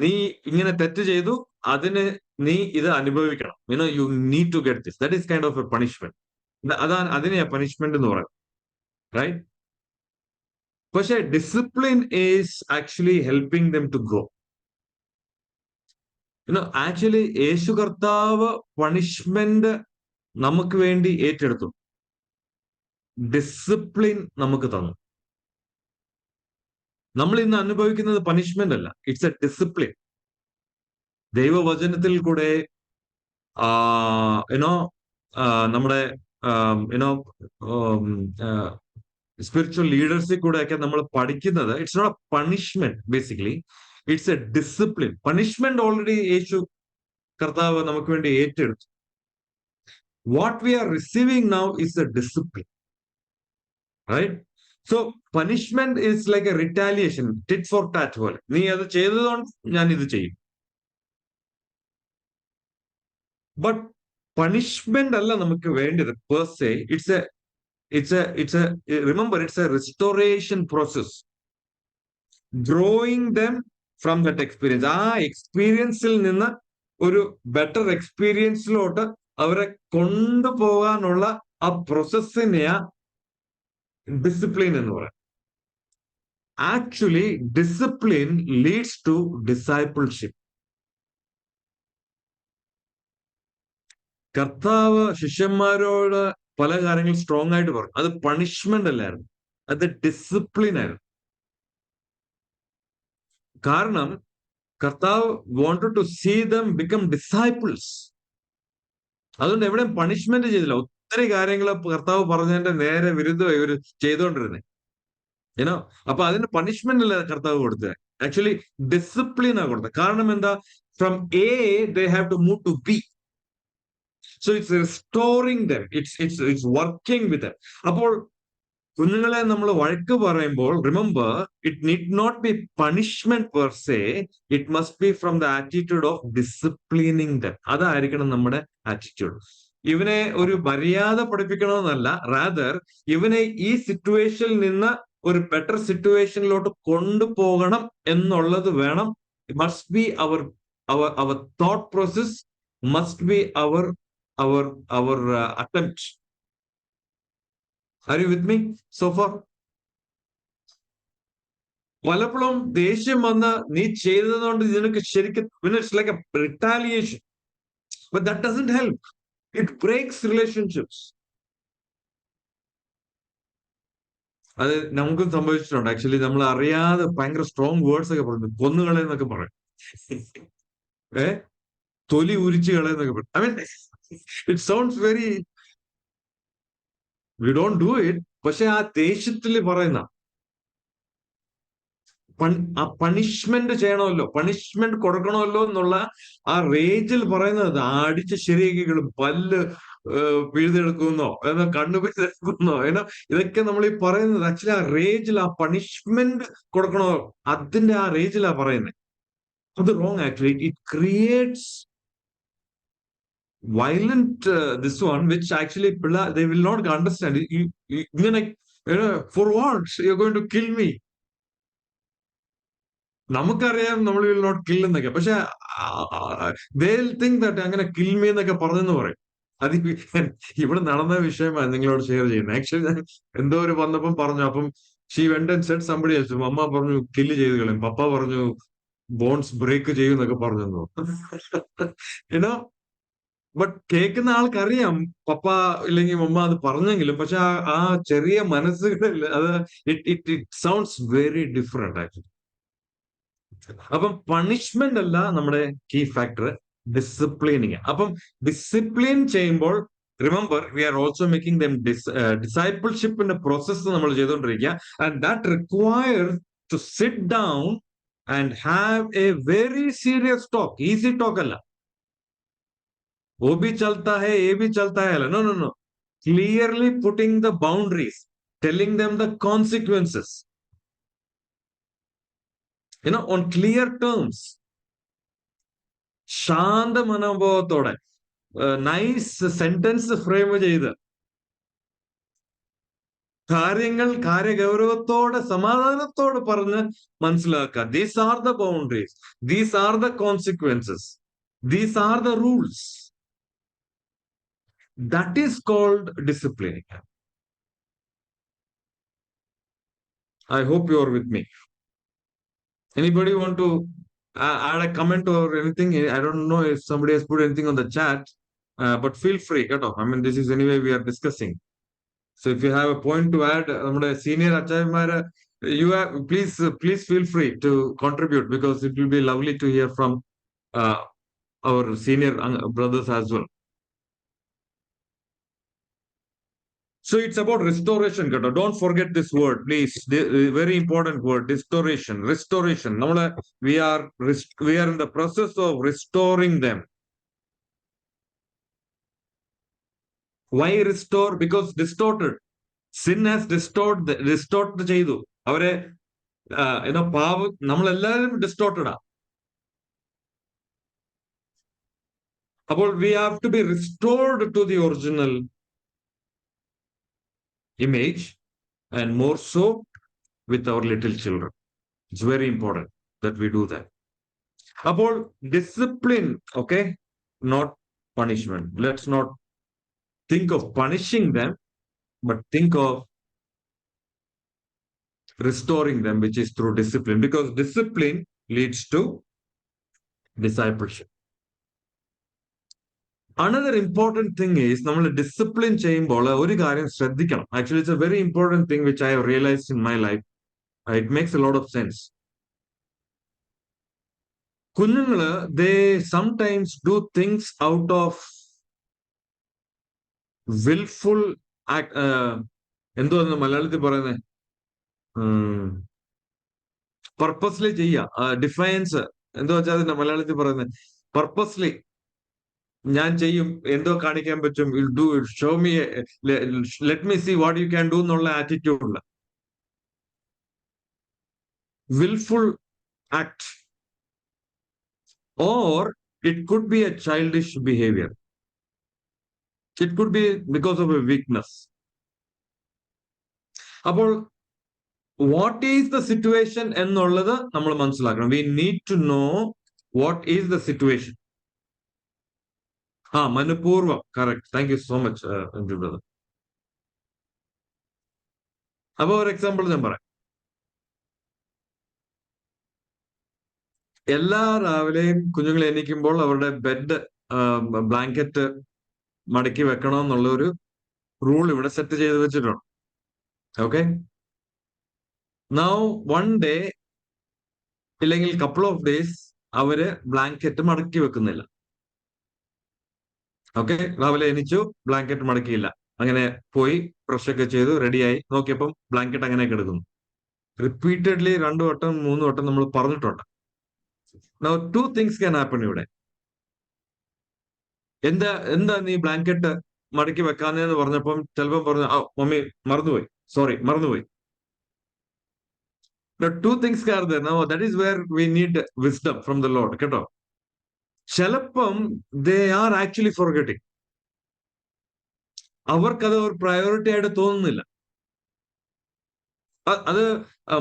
നീ ഇങ്ങനെ തെറ്റ് ചെയ്തു, അതിന് നീ ഇത് അനുഭവിക്കണം. You need to get this. That is kind of a punishment. അതിനെയാ പണിഷ്മെന്റ് എന്ന് പറയുന്നത്, റൈറ്റ്? പക്ഷെ discipline is actually helping them to grow. Actually Yesu കർത്താവ് പണിഷ്മെന്റ് നമുക്ക് വേണ്ടി ഏറ്റെടുത്തു, ഡിസിപ്ലിൻ നമുക്ക് തന്നു. നമ്മൾ ഇന്ന് അനുഭവിക്കുന്നത് പണിഷ്മെന്റ് അല്ല, ഇറ്റ്സ് എ ഡിസിപ്ലിൻ. ദൈവവചനത്തിൽ കൂടെ നമ്മുടെ സ്പിരിച്വൽ ലീഡേഴ്സിൽ കൂടെ ഒക്കെ നമ്മൾ പഠിക്കുന്നത് it's not a punishment. Basically it's a discipline. Punishment already Yesu കർത്താവ് നമുക്ക് വേണ്ടി ഏറ്റെടുത്തു. What we are receiving now is a discipline, right? So punishment is like a retaliation, tit for tat പോലെ. നീ അത് ചെയ്തതുകൊണ്ട് ഞാൻ ഇത് ചെയ്യും. But punishment അല്ല നമുക്ക് വേണ്ടത് per se. Remember, it's a restoration process. Growing them from that experience. ആ എക്സ്പീരിയൻസിൽ നിന്ന് ഒരു ബെറ്റർ എക്സ്പീരിയൻസിലോട്ട് അവരെ കൊണ്ടുപോകാനുള്ള ആ പ്രോസസ്സിനെയാ ഡിസിപ്ലിൻ എന്ന് പറയാം. Actually discipline leads to discipleship. കർത്താവ് ശിഷ്യന്മാരോട് പല കാര്യങ്ങൾ സ്ട്രോങ് ആയിട്ട് പറഞ്ഞു. അത് പണിഷ്മെന്റ് അല്ലായിരുന്നു, അത് ഡിസിപ്ലിൻ ആയിരുന്നു. കാരണം കർത്താവ് wanted to see them become disciples. അതുകൊണ്ട് എവിടെയും പണിഷ്മെന്റ് ചെയ്തില്ല. ഒത്തിരി കാര്യങ്ങൾ കർത്താവ് പറഞ്ഞതിന്റെ നേരെ വിരുദ്ധമായി ഇവർ ചെയ്തുകൊണ്ടിരുന്നത്. ഏനോ അപ്പൊ അതിന് പണിഷ്മെന്റ് അല്ല കർത്താവ് കൊടുത്തത്, ആക്ച്വലി ഡിസിപ്ലിനാ കൊടുത്തത്. കാരണം എന്താ? From A they have to move to B. So it's restoring them, it's working with them. അപ്പോൾ കുഞ്ഞുങ്ങളെ നമ്മൾ വഴക്ക് പറയുമ്പോൾ remember, it need not be punishment per se, it must be from the attitude of disciplining them. അതായിരിക്കണം നമ്മുടെ attitude. ഇവനെ ഒരു മര്യാദ പഠിപ്പിക്കണമെന്നല്ല, റാദർ ഇവനെ ഈ സിറ്റുവേഷനിൽ നിന്ന് ഒരു ബെറ്റർ സിറ്റുവേഷനിലോട്ട് കൊണ്ടുപോകണം എന്നുള്ളത് വേണം. Must be our our thought process, must be our attempt. Are you with me so far? പലപ്പോഴും ദേഷ്യം വന്ന് നീ ചെയ്തതുകൊണ്ട് നിനക്ക് ശരിക്കും it's like a retaliation. But that doesn't help. It breaks relationships. അത് നമുക്കും സംഭവിച്ചിട്ടുണ്ട്. ആക്ച്വലി നമ്മൾ അറിയാതെ ഭയങ്കര സ്ട്രോങ് വേർഡ്സ് ഒക്കെ പറഞ്ഞു, കൊന്നുകളെന്നൊക്കെ പറയും, തൊലി ഉരിച്ചു കളയെന്നൊക്കെ പറയും. I mean it sounds very, we don't do it. പക്ഷെ ആ ദേഷ്യത്തിൽ പറയുന്ന ആ പണിഷ്മെന്റ് ചെയ്യണമല്ലോ, പണിഷ്മെന്റ് കൊടുക്കണമല്ലോ എന്നുള്ള ആ റേജിൽ പറയുന്നത്, അടിച്ച് ശരിയാക്കികളും പല്ല് പിഴുതെടുക്കുന്നോ എന്നോ കണ്ണു പിഴുതെടുക്കുന്നോ എന്നോ ഇതൊക്കെ നമ്മൾ ഈ പറയുന്നത് ആക്ച്വലി ആ റേജിൽ, ആ പണിഷ്മെന്റ് കൊടുക്കണോ അതിന്റെ ആ റേജിലാ പറയുന്നത്. അത് wrong actually. It creates violent this one, which actually they will not understand. For what you're going to kill me? നമുക്കറിയാം നമ്മൾ വിൽ നോട്ട് കിൽ എന്നൊക്കെ, പക്ഷെ they will think that അങ്ങനെ കിൽ മീ എന്നൊക്കെ പറഞ്ഞെന്ന് പറയും. അത് ഇവിടെ നടന്ന വിഷയമാണ് നിങ്ങളോട് ഷെയർ ചെയ്യുന്നത്. ആക്ച്വലി ഞാൻ എന്തോ ഒരു വന്നപ്പം പറഞ്ഞു, അപ്പം she went and said somebody else. അമ്മ പറഞ്ഞു കില്ല് ചെയ്ത് കളയും, പപ്പ പറഞ്ഞു ബോൺസ് ബ്രേക്ക് ചെയ്യും എന്നൊക്കെ പറഞ്ഞു. യുനോ ബട്ട് കേൾക്കുന്ന ആൾക്കറിയാം പപ്പ ഇല്ലെങ്കിൽ മമ്മ അത് പറഞ്ഞെങ്കിലും, പക്ഷെ ആ ചെറിയ മനസ്സുകളിൽ അത് it sounds very different actually. അപ്പം പണിഷ്മെന്റ് അല്ല നമ്മുടെ കീ ഫാക്ടർ, ഡിസിപ്ലിനിങ്. അപ്പം ഡിസിപ്ലിൻ ചെയ്യുമ്പോൾ remember we are also making them ഡിസൈപ്പിൾഷിപ്പിന്റെ പ്രോസസ് നമ്മൾ ചെയ്തുകൊണ്ടിരിക്കുക. And that require to sit down and have a very serious talk. Easy talk അല്ല, वो भी चलता है ये भी चलता है, no no no, clearly putting the boundaries, telling them the consequences, on clear terms. ശാന്ത മനോഭാവത്തോടെ നൈസ് സെന്റൻസ് ഫ്രെയിം ചെയ്ത് കാര്യങ്ങൾ കാര്യഗൗരവത്തോടെ സമാധാനത്തോടെ പറഞ്ഞ് മനസ്സിലാക്കുക. These are the boundaries, these are the consequences, these are the rules. That is called disciplining. I hope you are with me. Anybody want to add a comment or anything? I don't know if somebody has put anything on the chat, but feel free. I mean, this is anyway we are discussing. So if you have a point to add, senior Achayamara, you have, please feel free to contribute, because it will be lovely to hear from our senior brothers as well. So it's about restoration. Don't forget this word, please. Very important word, restoration. Restoration. We are in the process of restoring them. Why restore? Because distorted. Sin has distorted ചെയ്തു അവരെ. പാവം നമ്മളെല്ലാവരും ഡിസ്റ്റോർട്ടഡാ. അപ്പോൾ we have to be restored to the original image, and more so with our little children. It's very important that we do that. അപ്പോൾ discipline, okay, not punishment. Let's not think of punishing them, but think of restoring them, which is through discipline, because discipline leads to discipleship. Another important thing is നമ്മൾ discipline ചെയ്യുമ്പോൾ ഒരു കാര്യം ശ്രദ്ധിക്കണം. Actually, it's a very important thing which I have realized in my life. It makes a lot of sense. കുഞ്ഞുങ്ങള് they sometimes do things out of willful act. എന്തോ മലയാളത്തിൽ പറയുന്നത്, purposely ചെയ്യുക, ഡിഫയൻസ്, എന്തോ വെച്ചാൽ അതിന്റെ മലയാളത്തിൽ പറയുന്നത് പർപ്പസ്ലി ഞാൻ ചെയ്യും, എന്തോ കാണിക്കാൻ പറ്റും, will do it, show me, let me see what you can do എന്നുള്ള ആറ്റിറ്റ്യൂഡുള്ള willful act, or it could be a childish behavior. It could be because of a weakness. അപ്പോൾ വാട്ട് ഈസ് ദ സിറ്റുവേഷൻ എന്നുള്ളത് നമ്മൾ മനസ്സിലാക്കണം. We need to know what is the situation. മനഃപൂർവ്വം, correct. Thank you so much brother. അപ്പൊ ഒരു example ഞാൻ പറയാം. എല്ലാ രാവിലെയും കുഞ്ഞുങ്ങൾ എണീക്കുമ്പോൾ അവരുടെ ബെഡ് ബ്ലാങ്കറ്റ് മടക്കി വെക്കണമെന്നുള്ള ഒരു റൂൾ ഇവിടെ സെറ്റ് ചെയ്ത് വെച്ചിട്ടുണ്ട്. ഓക്കെ, നൗ വൺ ഡേ ഇല്ലെങ്കിൽ കപ്പിൾ ഓഫ് ഡേയ്സ് അവര് ബ്ലാങ്കറ്റ് മടക്കി വെക്കുന്നില്ല. ഓക്കെ, രാവിലെ എണീച്ചു, ബ്ലാങ്കറ്റ് മടക്കിയില്ല, അങ്ങനെ പോയി ബ്രഷ് ഒക്കെ ചെയ്തു റെഡിയായി നോക്കിയപ്പം ബ്ലാങ്കറ്റ് അങ്ങനെ കിടക്കുന്നു. റിപ്പീറ്റഡ്ലി 2 വട്ടം 3 വട്ടം നമ്മൾ പറഞ്ഞിട്ടുണ്ട്. Now, 2 things can happen ഇവിടെ. എന്താ നീ ബ്ലാങ്കറ്റ് മടക്കി വെക്കാന്നെന്ന് പറഞ്ഞപ്പം ചിലപ്പം പറഞ്ഞു, മമ്മി മറന്നുപോയി, സോറി മറന്നുപോയി. Now, 2 things are there. Now, that is where we need wisdom from the Lord, കേട്ടോ. ചിലപ്പം they are actually forgetting. അവർക്കത് ഒരു പ്രയോറിറ്റി ആയിട്ട് തോന്നുന്നില്ല. അത്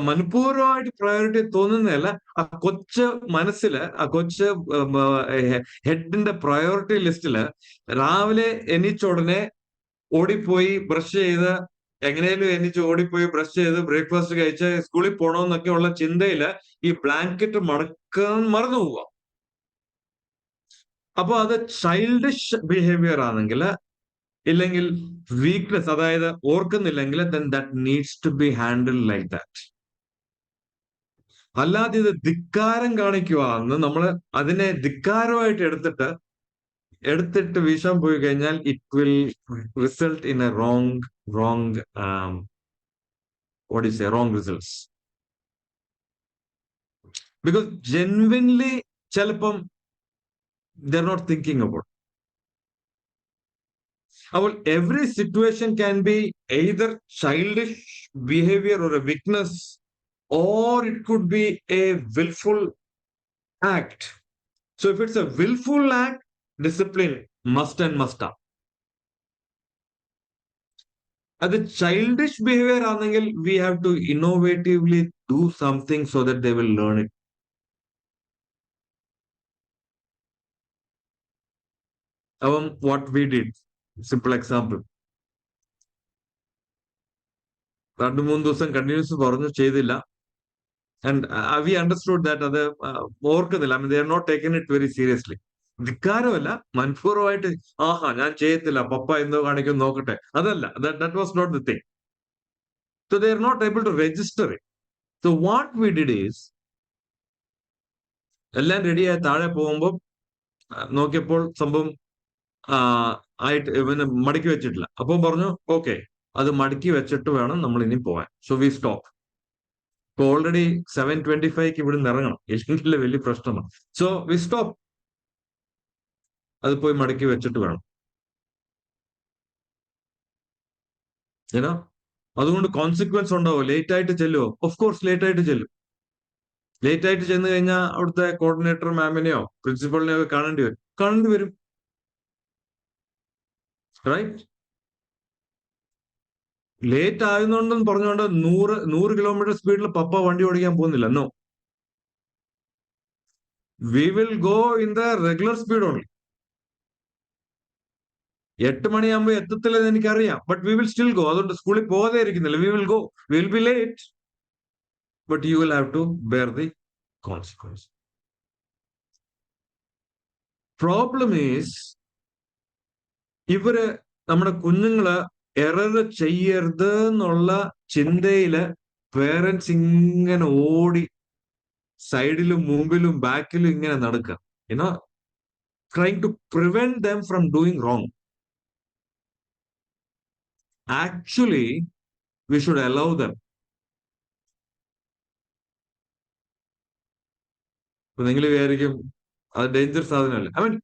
മനഃപൂർവ്വമായിട്ട് പ്രയോറിറ്റി തോന്നുന്നതല്ല. ആ കൊച്ച് മനസ്സില്, ആ കൊച്ച് ഹെഡിന്റെ പ്രയോറിറ്റി ലിസ്റ്റില് രാവിലെ എണീച്ച ഉടനെ ഓടിപ്പോയി ബ്രഷ് ചെയ്ത്, എങ്ങനെയും എണീച്ച് ഓടിപ്പോയി ബ്രഷ് ചെയ്ത് ബ്രേക്ക്ഫാസ്റ്റ് കഴിച്ച് സ്കൂളിൽ പോകണമെന്നൊക്കെ ഉള്ള ചിന്തയില് ഈ ബ്ലാങ്കറ്റ് മടക്കാൻ മറന്നു പോവുക. അപ്പൊ അത് ചൈൽഡിഷ് ബിഹേവിയർ ആണെങ്കിൽ, ഇല്ലെങ്കിൽ വീക്ക്നെസ്, അതായത് ഓർക്കുന്നില്ലെങ്കിൽ, then that needs to be handled like that. അല്ലാതെ ഇത് ധിക്കാരം കാണിക്കുക എന്ന് നമ്മള് അതിനെ ധിക്കാരമായിട്ട് എടുത്തിട്ട് വീശാൻ പോയി കഴിഞ്ഞാൽ it will result in a wrong what do you say, wrong results. Because genuinely ചിലപ്പം they're not thinking about. അപ്പോൾ every situation can be either childish behavior or a weakness, or it could be a willful act. So if it's a willful act, discipline must and must have. അത് childish behaviour ആണെങ്കിൽ we have to innovatively do something so that they will learn it. അപ്പം what we did, simple example, 2-3 ദിവസം continuous പറഞ്ഞു, ചെയ്തില്ല. And we understood that അത് ഓർക്കുന്നില്ല. I mean, they are not taken it very seriously. ധിക്കാരമല്ല, മനഃപൂർവ്വമായിട്ട് ഞാൻ ചെയ്യത്തില്ല, പപ്പ എന്തോ കാണിക്കും നോക്കട്ടെ, അതല്ല. That was not the thing. So they are not able to register it. So what we did is, എല്ലാം റെഡിയായി താഴെ പോകുമ്പോൾ നോക്കിയപ്പോൾ സംഭവം ആയിട്ട് ഇവന് മടക്കി വെച്ചിട്ടില്ല. അപ്പം പറഞ്ഞു, ഓക്കെ, അത് മടക്കി വെച്ചിട്ട് വേണം നമ്മൾ ഇനി പോവാൻ. So we stop. ഇപ്പൊ ഓൾറെഡി 7:25 ഇവിടുന്ന് ഇറങ്ങണം, ഇല്ലെങ്കിൽ വലിയ പ്രശ്നമാണ്. So we stop. അത് പോയി മടക്കി വെച്ചിട്ട് വേണം. ഏനാ അതുകൊണ്ട് കോൺസിക്വൻസ് ഉണ്ടാവോ? ലേറ്റ് ആയിട്ട് ചെല്ലുവോ? ഓഫ് കോഴ്സ് ലേറ്റ് ആയിട്ട് ചെല്ലും. ലേറ്റ് ആയിട്ട് ചെന്ന് കഴിഞ്ഞാൽ അവിടുത്തെ കോർഡിനേറ്റർ മാമിനെയോ പ്രിൻസിപ്പളിനെയോ കാണേണ്ടി വരും. റൈറ്റ്? ലേറ്റ് ആയതുകൊണ്ടെന്ന് പറഞ്ഞുകൊണ്ട് 100 കിലോമീറ്റർ സ്പീഡിൽ പപ്പ വണ്ടി ഓടിക്കാൻ പോകുന്നില്ല. No. We will go in the regular speed only. 8 മണിയാകുമ്പോൾ എത്തത്തില്ലെന്ന് എനിക്കറിയാം, but we will still go. അതുകൊണ്ട് സ്കൂളിൽ പോകാതെ ഇരിക്കുന്നില്ല. We will go. We will be late, but you will have to bear the consequence. Problem is, ഇവര് നമ്മുടെ കുഞ്ഞുങ്ങള് error ചെയ്യരുത് എന്നുള്ള ചിന്തയില് പേരൻസ് ഇങ്ങനെ ഓടി സൈഡിലും മുമ്പിലും ബാക്കിലും ഇങ്ങനെ നടക്കുക. You know, trying to prevent them from doing wrong. Actually, we should allow them. നിങ്ങൾ വിചാരിക്കും അത് ഡേഞ്ചർ സാധനമല്ലേ. I mean,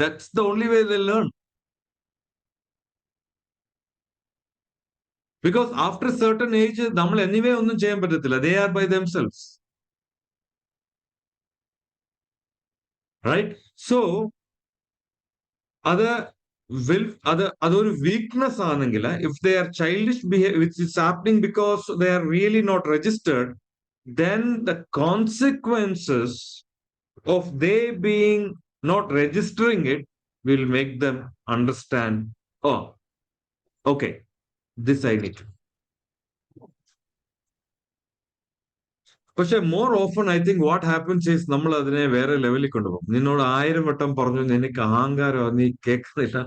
that's the only way they learn. Because after a certain age, നമ്മൾ anyway ഒന്നും ചെയ്യാൻ പറ്റത്തില്ല. They are by themselves. Right? So, അതൊരു weakness ആണെങ്കിൽ, if they are childish behavior, which is happening because they are really not registered, then the consequences of they being not registering it will make them understand, oh, okay, this I need to. പക്ഷെ more often I think what happens is നമ്മൾ അതിനെ വേറെ ലെവലിൽ കൊണ്ടുപോകും. നിന്നോട് 1000 വട്ടം പറഞ്ഞു നിനക്ക് അഹങ്കാരം, നീ കേൾക്കുന്നില്ല.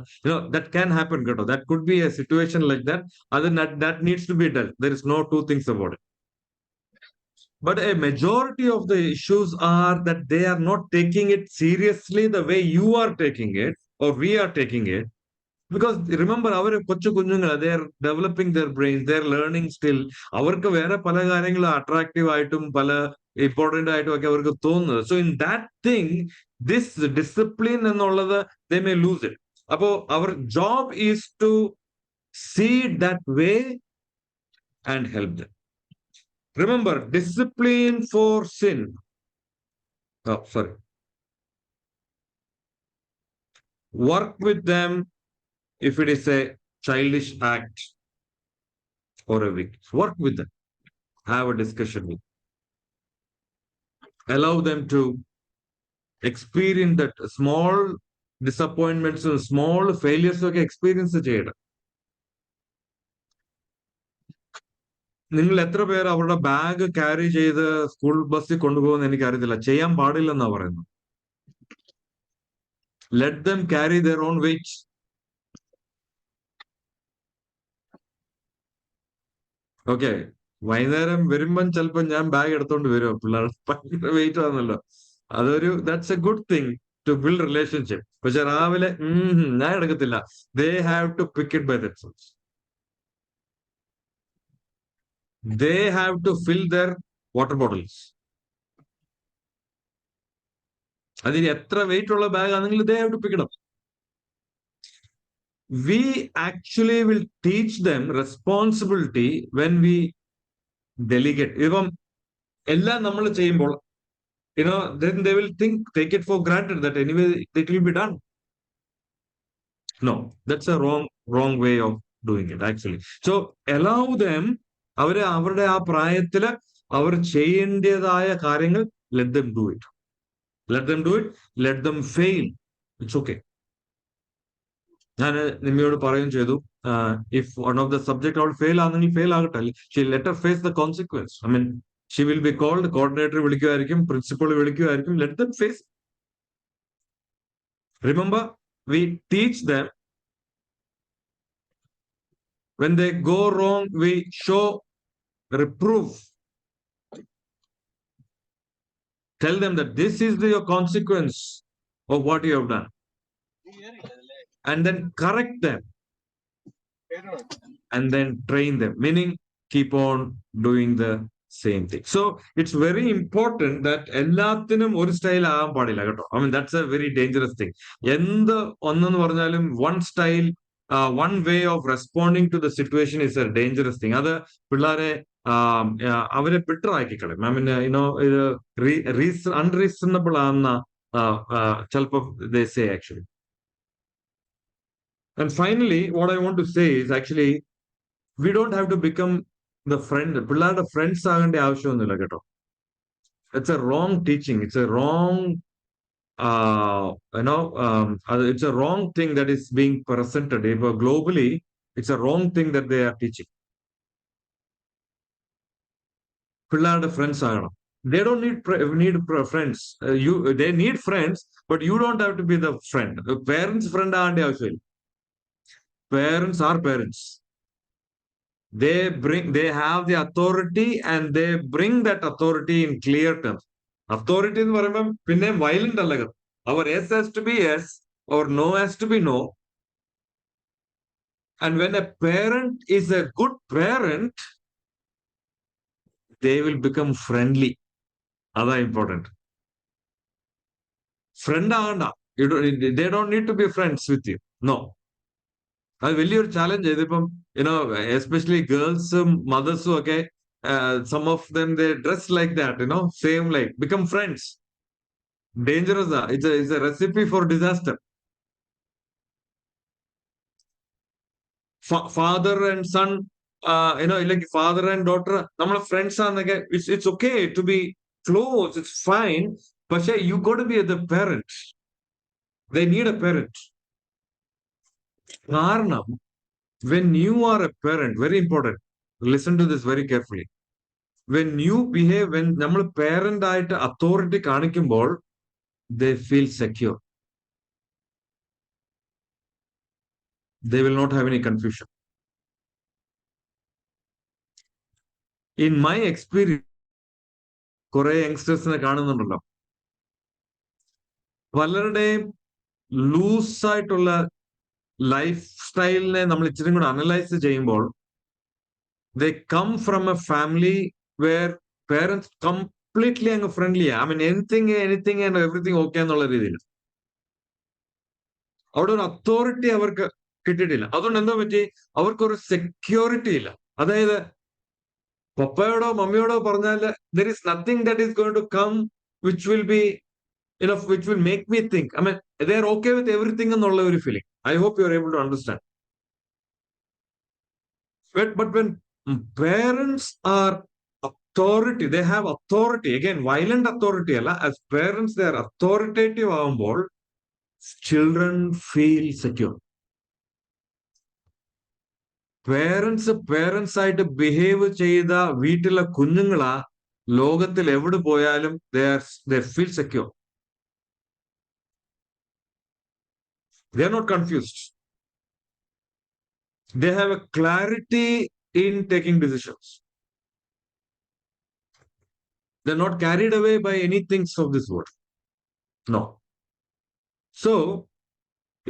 ദാറ്റ് ക്യാൻ ഹാപ്പൻ കേട്ടോ. That could be a situation like that. അത് that needs to be done. There is no two things about it. But a majority of the issues are that they are not taking it seriously the way you are taking it or we are taking it. Because remember, our കൊച്ചു കുഞ്ഞുങ്ങൾ, they are developing their brains, they are learning still. അവർക്ക് വേറെ പല കാര്യങ്ങളും attractive ആയിട്ടും പല important ആയിട്ടും ഒക്കെ അവർക്ക് തോന്നുന്നത്. So in that thing, this discipline എന്നുള്ളത് they may lose it. അപ്പോ our job is to see that way and help them. Remember, discipline for sin. Oh, sorry. Work with them if it is a childish act or a weakness. Work with them. Have a discussion with them. Allow them to experience that small disappointments and small failures ഒക്കെ experience ചെയ്യണം. നിങ്ങൾ എത്ര പേർ അവരുടെ bag carry ചെയ്ത് school ബസ്സിൽ കൊണ്ടുപോകുന്ന എനിക്കറിയത്തില്ല. ചെയ്യാൻ പാടില്ലെന്നാ പറയുന്നത്. Let them carry their own weight. Okay, വൈകുന്നേരം വരുമ്പം ചിലപ്പോൾ ഞാൻ ബാഗ് എടുത്തോണ്ട് വരും. പിള്ളേർ ഭയങ്കര വെയിറ്റ് ആണല്ലോ. That's a good thing to build relationship. പക്ഷെ രാവിലെ ഞാൻ എടുക്കത്തില്ല. They have to pick it by themselves. They have to fill their water bottles. അതിന് എത്ര വെയിറ്റ് ഉള്ള ബാഗ് ആണെങ്കിൽ they have to pick it up. We actually will teach them responsibility when we delegate. ഇപ്പം എല്ലാം നമ്മൾ ചെയ്യുമ്പോൾ, then they will take it for granted that anyway it will be done. No, that's a wrong way of doing it actually. So allow them, അവരുടെ ആ പ്രായത്തില് അവർ ചെയ്യേണ്ടതായ കാര്യങ്ങൾ let them do it. Let them do it. Let them fail. It's okay. ഞാൻ നിമ്മയോട് പറയുകയും ചെയ്തു, if one of the subject അവൾ fail ആണെങ്കിൽ fail ആകട്ടെ. She let her face the consequence. I mean, she will be called, coordinator വിളിക്കുമായിരിക്കും, principal വിളിക്കുമായിരിക്കും. Let them face. Remember, we teach them. When they go wrong, we show reproof. Tell them that this is your consequence of what you have done. And then correct them. And then train them. Meaning, keep on doing the same thing. So, it's very important that എല്ലാത്തിനും ഒരു style ആകാൻ പാടില്ല കേട്ടോ. I mean, that's a very dangerous thing. എന്ത് ഒന്നെന്ന് പറഞ്ഞാലും one style, one way of responding to the situation is a dangerous thing. അത് പിള്ളേരെ അവരെ bitter ആക്കിക്കളയും. I mean, unreasonable ആണെന്ന ചിലപ്പോൾ they say actually. And finally, what I want to say is actually, we don't have to become the friend. പിള്ളേരുടെ friends ആകേണ്ട ആവശ്യമൊന്നുമില്ല കേട്ടോ. It's a wrong teaching. It's a wrong it's a wrong thing that is being presented. Globally, it's a wrong thing that they are teaching. പിള്ളേരുടെ friends ആകണം. They don't need friends. They need friends, but you don't have to be the friend. Parents friend ആകേണ്ട ആവശ്യമില്ല. Parents are parents. They have the authority and they bring that authority in clear terms. Authority എന്ന് പറയുമ്പോൾ പിന്നെ violent അല്ല. Our yes has to be yes, or no has to be no. And when a parent is a good parent, they will become friendly. That's important. Friend ആകണ്ട. They don't need to be friends with you. No. അത് വലിയൊരു challenge. ഇതിപ്പം especially ഗേൾസും മദേഴ്സും ഒക്കെ some of them they dress like that, same like become friends. Dangerous. It's a recipe for disaster. Father and son, ഇല്ലെങ്കിൽ father and daughter നമ്മളെ friends ആണെന്നൊക്കെ, it's okay to be close, it's fine. പക്ഷെ you got to be the parent. They need a parent. കാരണം when you are a parent, very important, listen to this very carefully. When you behave, when നമ്മൾ parent ആയിട്ട് authority കാണിക്കുമ്പോൾ, they feel secure. They will not have any confusion. In my experience, കുറെ യങ്സ്റ്റേഴ്സിനെ കാണുന്നുണ്ടല്ലോ, പലരുടെയും ലൂസായിട്ടുള്ള life സ്റ്റൈലിനെ നമ്മൾ ഇച്ചിരി കൂടെ analyse ചെയ്യുമ്പോൾ, they come from a family where parents completely അങ്ങ് friendly. I mean, anything and everything okay എന്നുള്ള രീതിയിൽ. അവിടെ ഒരു അതോറിറ്റി അവർക്ക് കിട്ടിയിട്ടില്ല. അതുകൊണ്ട് എന്താ പറ്റി, അവർക്കൊരു സെക്യൂരിറ്റി ഇല്ല. അതായത് പപ്പയോടോ മമ്മിയോടോ പറഞ്ഞാൽ there is nothing that is going to come which will be which will make me think. I mean, they are okay with everything എന്നുള്ള ഒരു feeling. I hope you are able to understand. But when parents are authority, they have authority. Again, violent authority അല്ല. As parents, they are authoritative ആകുമ്പോൾ, children feel secure. Parents ആയിട്ട് behave ചെയ്ത വീട്ടിലെ കുഞ്ഞുങ്ങളാ ലോകത്തിൽ എവിടെ പോയാലും they feel secure. They are not confused. They have a clarity in taking decisions. They're not carried away by any things of this world. No. So,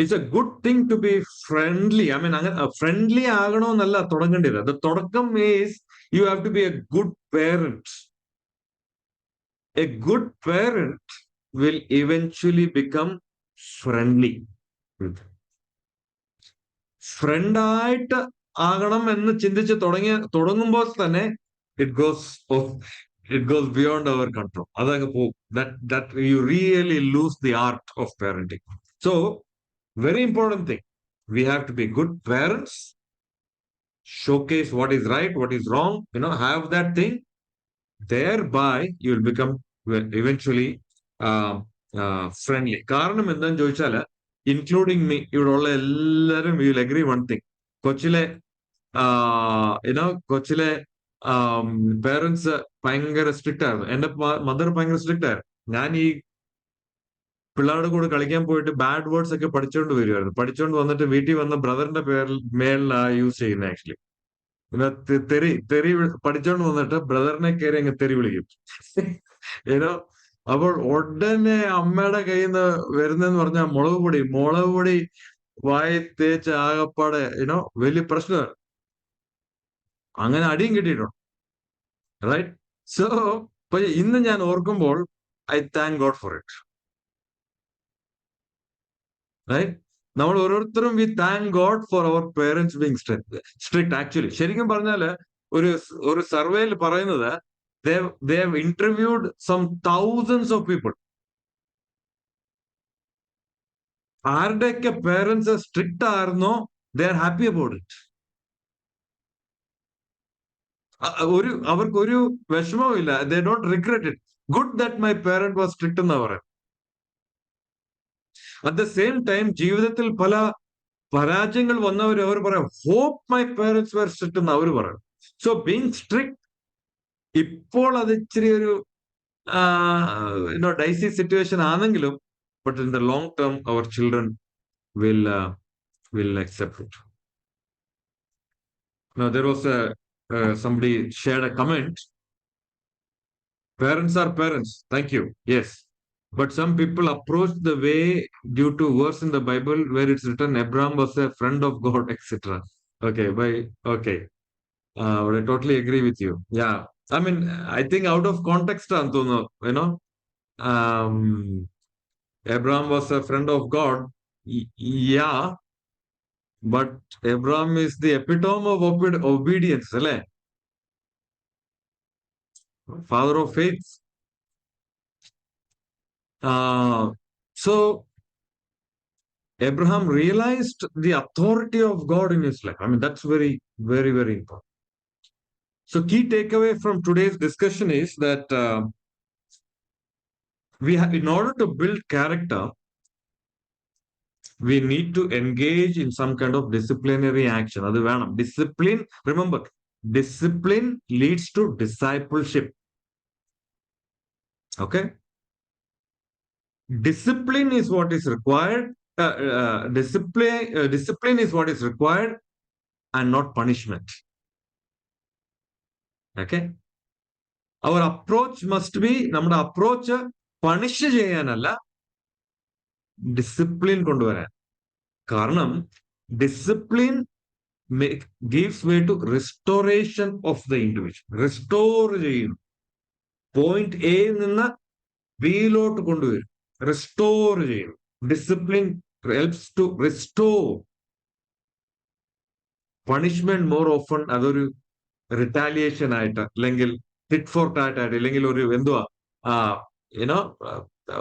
it's a good thing to be friendly. I mean, friendly ആകണമെന്നല്ല തുടങ്ങേണ്ടത്. The തുടക്കം is you have to be a good parent. A good parent will eventually become friendly. Friend ആയിട്ട് ആകണം എന്ന് ചിന്തിച്ച് തുടങ്ങുമ്പോൾ തന്നെ it goes beyond our control. അതങ്ങ് പോകും. That you really lose the art of parenting. So, very important thing. We have to be good parents, showcase what is right, what is wrong, have that thing. Thereby, you will become eventually friendly. കാരണം എന്താന്ന് ചോദിച്ചാല്, including me, ഇവിടെ ഉള്ള എല്ലാവരും will agri one thing. കൊച്ചിലെ parents ഭയങ്കര strict ആയിരുന്നു. എന്റെ മദർ ഭയങ്കര സ്ട്രിക്റ്റ് ആയിരുന്നു. ഞാൻ ഈ പിള്ളേരുടെ കൂടെ കളിക്കാൻ പോയിട്ട് ബാഡ് വേർഡ്സ് ഒക്കെ പഠിച്ചുകൊണ്ട് വരുമായിരുന്നു. പഠിച്ചുകൊണ്ട് വന്നിട്ട് വീട്ടിൽ വന്ന ബ്രദറിന്റെ മേളിലാ യൂസ് ചെയ്യുന്നത്. ആക്ച്വലി തെറി പഠിച്ചോണ്ട് വന്നിട്ട് ബ്രദറിനെ കയറി അങ്ങ് തെറി വിളിക്കും. അപ്പോൾ ഉടനെ അമ്മയുടെ കയ്യിൽ നിന്ന് വരുന്നതെന്ന് പറഞ്ഞാൽ മുളക് പൊടി വായി തേച്ച് ആകപ്പാടെ വലിയ പ്രശ്നമാണ്. അങ്ങനെ അടിയും കിട്ടിയിട്ടുണ്ട്. റൈറ്റ്. സോ ഇന്ന് ഞാൻ ഓർക്കുമ്പോൾ I thank God for it. Right. നമ്മൾ ഓരോരുത്തരും we thank God for our parents being strict. Actually ശരിക്കും പറഞ്ഞാല് ഒരു സർവേയിൽ പറയുന്നത് they have interviewed some thousands of people. ആരുടെയൊക്കെ പേരൻസ് സ്ട്രിക്റ്റ് ആയിരുന്നോ, they are happy about it. അവർക്കൊരു വിഷമവും ഇല്ല. They don't regret it. Good that my parent was strict എന്നാ പറയാം. At the same time, ജീവിതത്തിൽ പല പരാജയങ്ങൾ വന്നവർ അവർ പറയാം, hope my parents were strict എന്ന് അവർ പറയും. So being strict ഇപ്പോൾ അത് ഇച്ചിരി ഒരു dicey situation ആണെങ്കിലും, but in the long term our children will accept it. Now there was somebody shared a comment. Parents are parents. Thank you. Yes. But some people approach the way due to verse in the Bible where it's written Abraham was a friend of God, etc. Okay, okay. I totally agree with you. Yeah. I mean, I think out of context, Antonio, Abraham was a friend of God. Yeah. But Abraham is the epitome of obedience, right? Father of faith. So Abraham realized the authority of God in his life. I mean, that's very, very, very important. So key takeaway from today's discussion is that we have, in order to build character, we need to engage in some kind of disciplinary action. Discipline, remember, discipline leads to discipleship. Okay? Discipline is what is required. Discipline is what is required and not punishment. Okay? Our approach must be, നമ്മുടെ approach punish ചെയ്യാനല്ല, discipline കൊണ്ടുവരാൻ. കാരണം discipline gives way to restoration of the individual. Restore ചെയ്യുന്നു. Point A നിന്ന് ബിയിലോട്ട് കൊണ്ടുവരും. Restore ചെയ്യുന്നു. Discipline helps to restore. Punishment more often അതൊരു retaliation ആയിട്ട്, അല്ലെങ്കിൽ ടിറ്റ് ഫോർ ടാറ്റ് ആയിട്ട്, അല്ലെങ്കിൽ ഒരു എന്തുവാ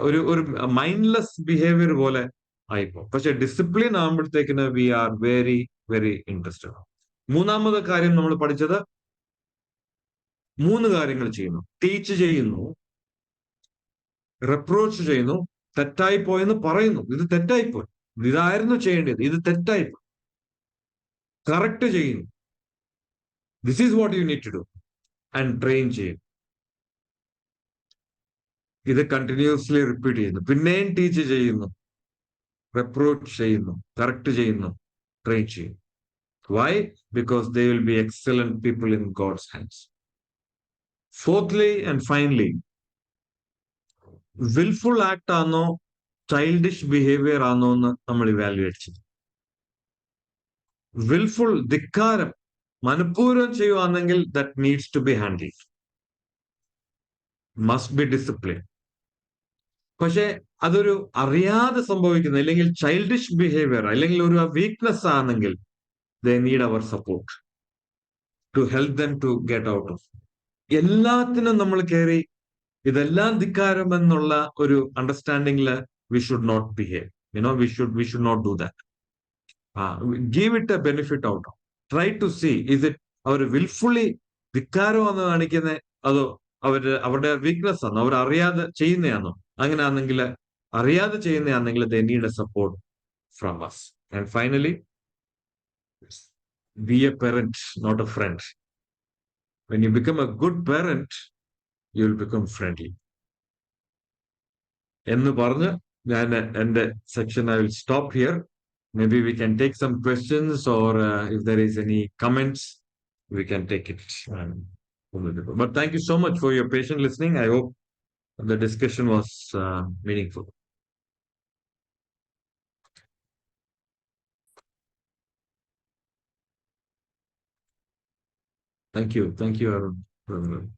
ഒരു മൈൻഡ്ലെസ് ബിഹേവിയർ പോലെ ആയിപ്പോ. പക്ഷെ ഡിസിപ്ലിൻ ആകുമ്പോഴത്തേക്കിന് we are very very interested. മൂന്നാമത്തെ കാര്യം നമ്മൾ പഠിച്ചത്, 3 കാര്യങ്ങൾ ചെയ്യുന്നു. ടീച്ച് ചെയ്യുന്നു, റെപ്രോച്ച് ചെയ്യുന്നു, തെറ്റായി പോയെന്ന് പറയുന്നു, ഇത് തെറ്റായിപ്പോയി, ഇതായിരുന്നു ചെയ്യേണ്ടത്, ഇത് തെറ്റായിപ്പോയി, കറക്റ്റ് ചെയ്യുന്നു, this is what you need to do, and train ചെയ്യും. ഇത് കണ്ടിന്യൂസ്ലി റിപ്പീറ്റ് ചെയ്യുന്നു, പിന്നെയും ടീച്ച് ചെയ്യുന്നു, റെപ്രോച്ച് ചെയ്യുന്നു, കറക്റ്റ് ചെയ്യുന്നു, ട്രെയിൻ ചെയ്യും. Why? Because they will be excellent people in God's hands. Fourthly and finally, willful act ആണോ ചൈൽഡിഷ് ബിഹേവിയർ ആണോ എന്ന് നമ്മൾ ഇവാലുവേറ്റ് ചെയ്യും. വിൽഫുൾ, ധിക്കാരം, മനഃപൂർവ്വം ചെയ്യുവാണെങ്കിൽ that needs to be handled, must be disciplined. പക്ഷെ അതൊരു അറിയാതെ സംഭവിക്കുന്ന, അല്ലെങ്കിൽ ചൈൽഡിഷ് ബിഹേവിയർ, അല്ലെങ്കിൽ ഒരു വീക്ക്നെസ് ആണെങ്കിൽ they need our support to help them to get out of. എല്ലാത്തിനും നമ്മൾ കയറി ഇതെല്ലാം ധിക്കാരം എന്നുള്ള ഒരു അണ്ടർസ്റ്റാൻഡിംഗിൽ we should not behave. We should not do that. Give it a benefit out of. Try to see, is it അവർ wilfully ധിക്കാരമാണോ കാണിക്കുന്നത്, അതോ അവരുടെ വീക്ക്നെസ് ആണോ, അവർ അറിയാതെ ചെയ്യുന്നതാണോ? അങ്ങനെയാണെങ്കിൽ, അറിയാതെ ചെയ്യുന്നതാണെങ്കിൽ they need a support from us. And finally, be a parent, not a friend. When you become a good parent, you will become friendly. എന്ന് പറഞ്ഞ് ഞാൻ എൻ്റെ section I will stop here. Maybe we can take some questions, or if there is any comments, we can take it. But thank you so much for your patient listening. I hope the discussion was meaningful. Thank you, Arun.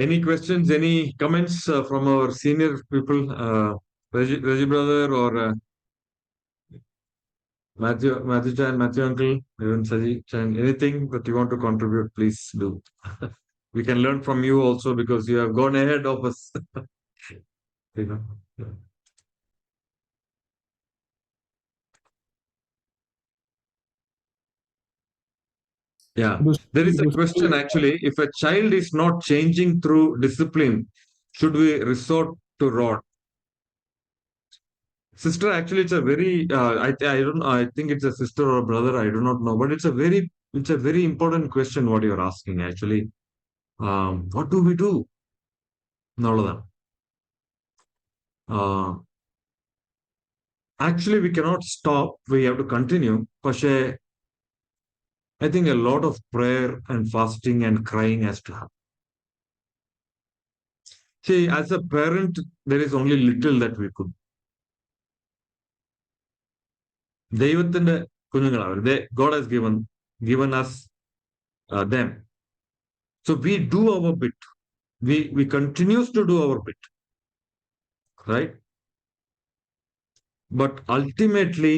Any questions, any comments from our senior people, Reggie brother, or Matthew Chan, Matthew uncle, even Saji Chan, anything that you want to contribute, please do. We can learn from you also, because you have gone ahead of us. Yeah, there is a question actually. If a child is not changing through discipline, should we resort to rod? Sister, actually, it's a very, I think it's a sister or brother, I do not know, but it's a very important question what you're asking, actually. What do we do? എന്നുള്ളതാണ്. Actually, we cannot stop. We have to continue. പക്ഷേ I think a lot of prayer and fasting and crying has to happen. See, as a parent, there is only little that we could. ദൈവത്തിന്റെ കുഞ്ഞുങ്ങളാണ്. God has given us them. So we do our bit. We continues to do our bit, right? But ultimately,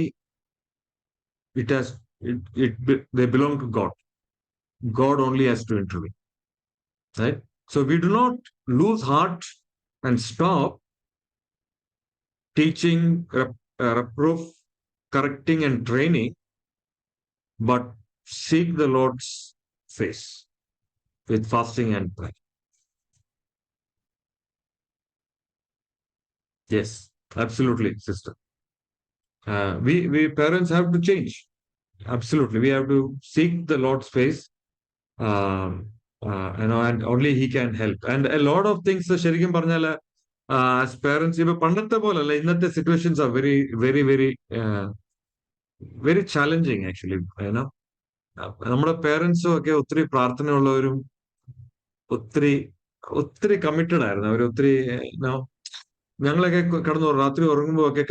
they belong to God. God only has to intervene, right? So we do not lose heart and stop teaching, reproof, correcting, and training, but seek the Lord's face with fasting and prayer. Yes, absolutely, sister. We parents have to change. Absolutely, we have to seek the Lord's face, and only He can help. And a lot of things, ശരിക്കും പറഞ്ഞാല് as parents, ഇപ്പൊ പണ്ടത്തെ പോലല്ല, ഇന്നത്തെ situations are very, very, very, very challenging actually. നമ്മുടെ പേരൻസും ഒക്കെ ഒത്തിരി പ്രാർത്ഥനയുള്ളവരും ഒത്തിരി ഒത്തിരി കമ്മിറ്റഡ് ആയിരുന്നു. അവർ ഒത്തിരി ഞങ്ങളൊക്കെ കിടന്നു രാത്രി ഉറങ്ങുമ്പോൾ ഒക്കെ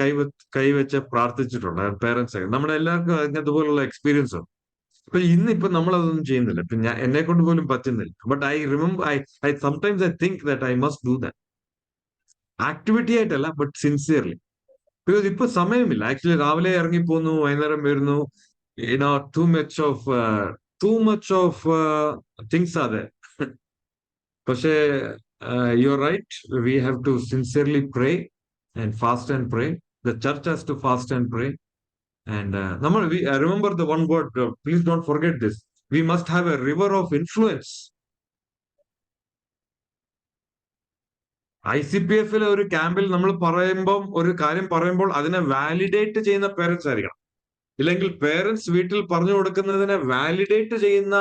കൈവച്ച് പ്രാർത്ഥിച്ചിട്ടുണ്ട് പേരൻസ് ഒക്കെ. നമ്മുടെ എല്ലാവർക്കും അങ്ങനത്തെ പോലുള്ള എക്സ്പീരിയൻസ് ഉണ്ട്. അപ്പൊ ഇന്നിപ്പോ നമ്മളതൊന്നും ചെയ്യുന്നില്ല. ഇപ്പൊ എന്നെ കൊണ്ട് പോലും പറ്റുന്നില്ല. But I remember I sometimes I think that I must do that. Activity ആയിട്ടല്ല, ബട്ട് സിൻസിയർലി. ബിക്കോസ് ഇപ്പൊ സമയമില്ല. ആക്ച്വലി രാവിലെ ഇറങ്ങി പോന്നു, വൈകുന്നേരം വരുന്നു. Too much of things are there. പക്ഷേ you're right. We have to sincerely pray and fast and pray. The church has to fast and pray. And I remember the one word, please don't forget this. We must have a river of influence. ICPF ഒരു ക്യാമ്പിൽ നമ്മൾ ഒരു കാര്യം പറയുമ്പോൾ അതിനെ validate ചെയ്യുന്ന parents ആയിരിക്കണം. ഇല്ലെങ്കിൽ പേരൻസ് വീട്ടിൽ പറഞ്ഞു കൊടുക്കുന്നതിനെ വാലിഡേറ്റ് ചെയ്യുന്ന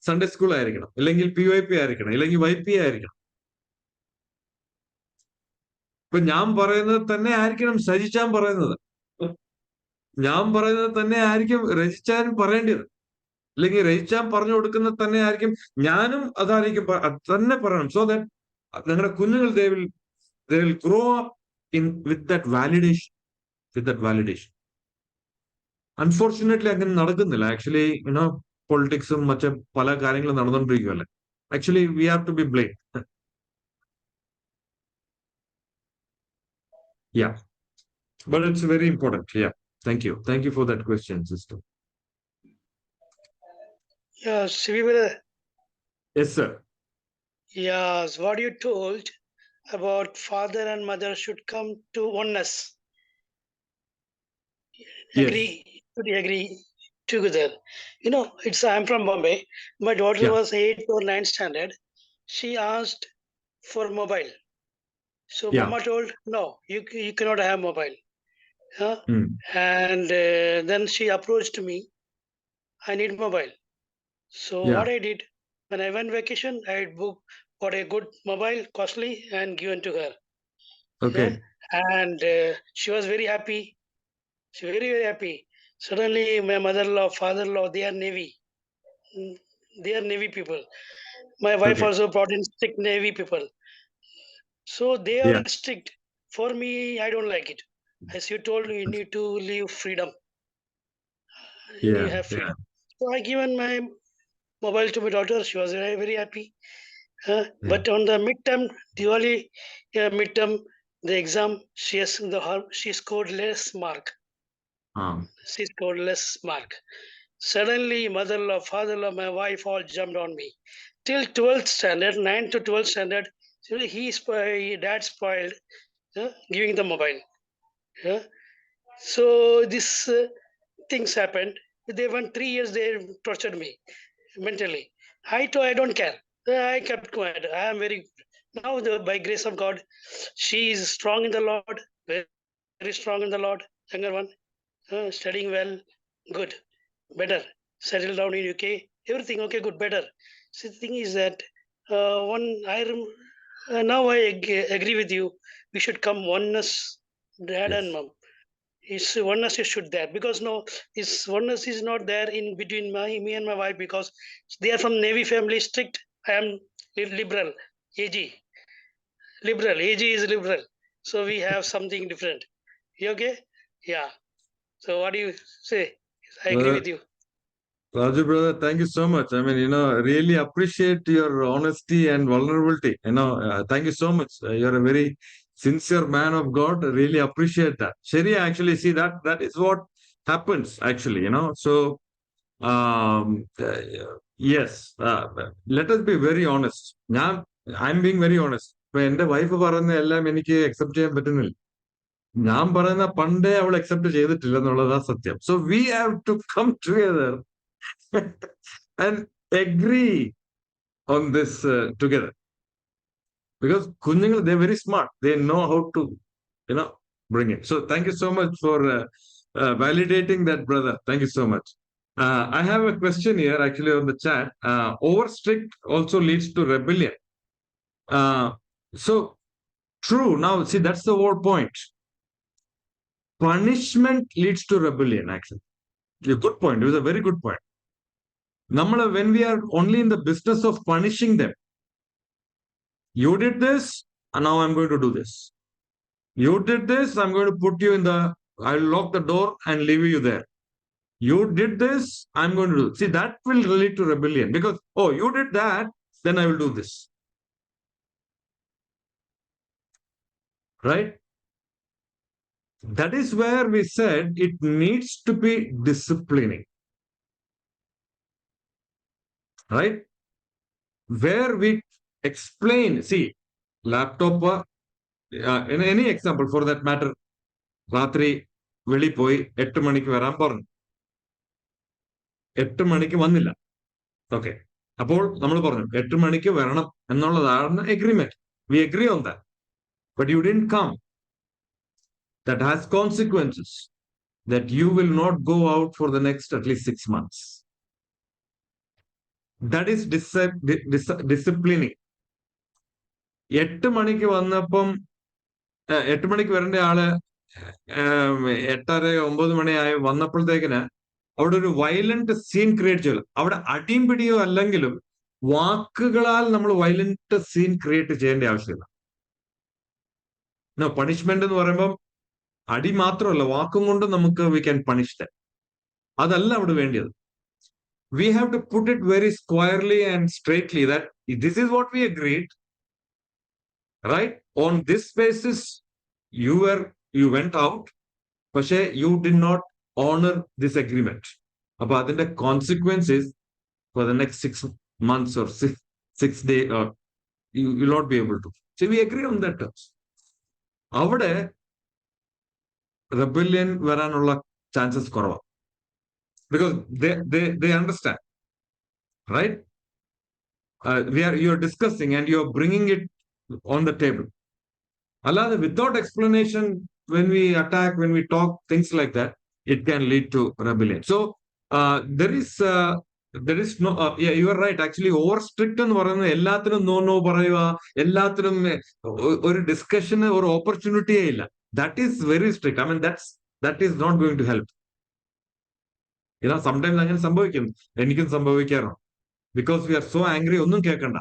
സൺഡേ സ്കൂൾ ആയിരിക്കണം, ഇല്ലെങ്കിൽ PYP ആയിരിക്കണം, ഇല്ലെങ്കിൽ YP ആയിരിക്കണം. ഇപ്പൊ ഞാൻ പറയുന്നത് തന്നെ ആയിരിക്കണം സജിച്ചാൻ പറയുന്നത്. ഞാൻ പറയുന്നത് തന്നെ ആയിരിക്കും രജിച്ചാൻ പറയേണ്ടത്. അല്ലെങ്കിൽ രജിച്ചാൻ പറഞ്ഞു കൊടുക്കുന്നത് തന്നെ ആയിരിക്കും ഞാനും അതായിരിക്കും തന്നെ പറയണം. സോ ദാറ്റ് നിങ്ങളുടെ കുഞ്ഞുങ്ങൾ they will grow up with that validation. Unfortunately, അങ്ങനെ നടക്കുന്നില്ല. ആക്ച്വലി പൊളിറ്റിക്സും മറ്റു പല കാര്യങ്ങളും നടന്നുകൊണ്ടിരിക്കുകയല്ലേ. Actually, we have to be blamed. Yeah, but it's very important. Yeah, thank you for that question, sister. Yes, we will. Yes, sir. Yes, what you told about father and mother should come to oneness. Yes. Agree together. I'm from Bombay. My daughter Yeah. was 8th or 9th standard. She asked for mobile. So Yeah. mama told, no, you cannot have mobile. Mm. And then she approached me, I need mobile. So Yeah. what I did, when I went vacation, I bought a good mobile, costly, and given to her. Okay. And she was very happy. She was very, very happy. Suddenly, my mother-in-law, father-in-law, they are Navy. They are Navy people. My wife Okay. also brought in strict Navy people. So they are Yeah. strict. For me, I don't like it. As you told, you need to leave freedom. You need Yeah. to have Yeah. freedom. So I given my mobile to my daughter. She was very, very happy. But on the midterm, Diwali midterm, the exam, she scored less mark. She scored less mark. Suddenly, mother-in-law, father-in-law, my wife all jumped on me. Till 12th standard, 9th to 12th standard, dad spoiled giving the mobile. So these things happened. They went 3 years, they tortured me mentally. I don't care. I kept quiet. I am very, now by grace of God, she is strong in the Lord. very strong in the Lord. Younger one, studying well, good, better. Settled down in UK, everything okay, good, better. So the thing is that now I agree with you. We should come oneness, dad and Yes. mom. Is oneness should there because no, this oneness is not there in between me and my wife because they are from Navy family, strict. I am liberal, AG, liberal. AG is liberal, so we have something different. You okay? Yeah. So what do you say? I agree Uh, with you. Raju brother, thank you so much. I mean, really appreciate your honesty and vulnerability. Thank you so much. You're a very sincere man of God. Really appreciate that. Shari, actually, see that is what happens actually. So yes, let us be very honest. Now, I'm being very honest. ഇപ്പൊ എന്റെ wife പറയുന്ന എല്ലാം എനിക്ക് accept ചെയ്യാൻ പറ്റുന്നില്ല. ഞാൻ പറയുന്ന പണ്ടേ അവൾ അക്സെപ്റ്റ് ചെയ്തിട്ടില്ല എന്നുള്ളതാ സത്യം. So we have to come together and agree on this together because കുഞ്ഞുങ്ങൾ they're very smart, they know how to you know bring it. So thank you so much for validating that, brother. Thank you so much. I have a question here actually on the chat. Over strict also leads to rebellion. uh, so true. Now see, that's the whole point. Punishment leads to rebellion actually. A good point. It was a very good point. When we are only in the business of punishing them, you did this, and now I'm going to do this. You did this, I'm going to put you in the, I'll lock the door and leave you there. You did this, I'm going to do. See, that will lead to rebellion because, oh, you did that, then I will do this. Right? That is where we said it needs to be disciplining. Right? Where we explain, see, laptop, in any example for that matter, രാത്രി വെളി പോയി 8 മണിക്ക് വരാൻ പറഞ്ഞു, 8 മണിക്ക് വന്നില്ല. Okay, അപ്പോൾ നമ്മൾ പറഞ്ഞു 8 മണിക്ക് വരണം എന്നുള്ളതാണ് agreement. We agree on that. But you didn't come. That has consequences. That you will not go out for the next at least 6 months. That is disciplining. 8 മണിക്ക് വന്നപ്പം 8 മണിക്ക് വരേണ്ട ആള് 8:30 9 മണിയായി വന്നപ്പോഴത്തേക്കിന് അവിടെ ഒരു വയലന്റ് സീൻ ക്രിയേറ്റ് ചെയ്തു. അവിടെ അടിയും പിടിയോ അല്ലെങ്കിലും വാക്കുകളാൽ നമ്മൾ വയലന്റ് സീൻ ക്രിയേറ്റ് ചെയ്യേണ്ട ആവശ്യമില്ല. പണിഷ്മെന്റ് എന്ന് പറയുമ്പം അടി മാത്രമല്ല, വാക്കും കൊണ്ട് നമുക്ക് വി ക്യാൻ പണിഷ് ദം. അതല്ല അവിടെ വേണ്ടിയത്. We have to put it very squarely and straightly that this is what we agreed. Right? On this basis you went out, പക്ഷേ you did not honor this agreement. അപ്പൊ അതിന്റെ consequences for the next 6 months or 6 days, or you will not be able to. So we agree on that terms. അവിടെ rebellion വരാനുള്ള chances കുറവാണ്. Because they understand, right? You are discussing and you are bringing it on the table. അല്ലാതെ without explanation, when we attack, when we talk things like that, it can lead to rebellion. So there is no, yeah, you are right. Actually, over strict എന്ന് പറയുന്നത് എല്ലാത്തിനും no പറയുക, എല്ലാത്തിനും ഒരു ഡിസ്കഷന് ഒരു ഓപ്പർച്യൂണിറ്റിയേ ഇല്ല. That is very strict. I mean, that is not going to help. Sometimes അങ്ങനെ സംഭവിക്കും, എനിക്കും സംഭവിക്കാറുണ്ട്. Because we are so angry, ഒന്നും കേൾക്കണ്ട.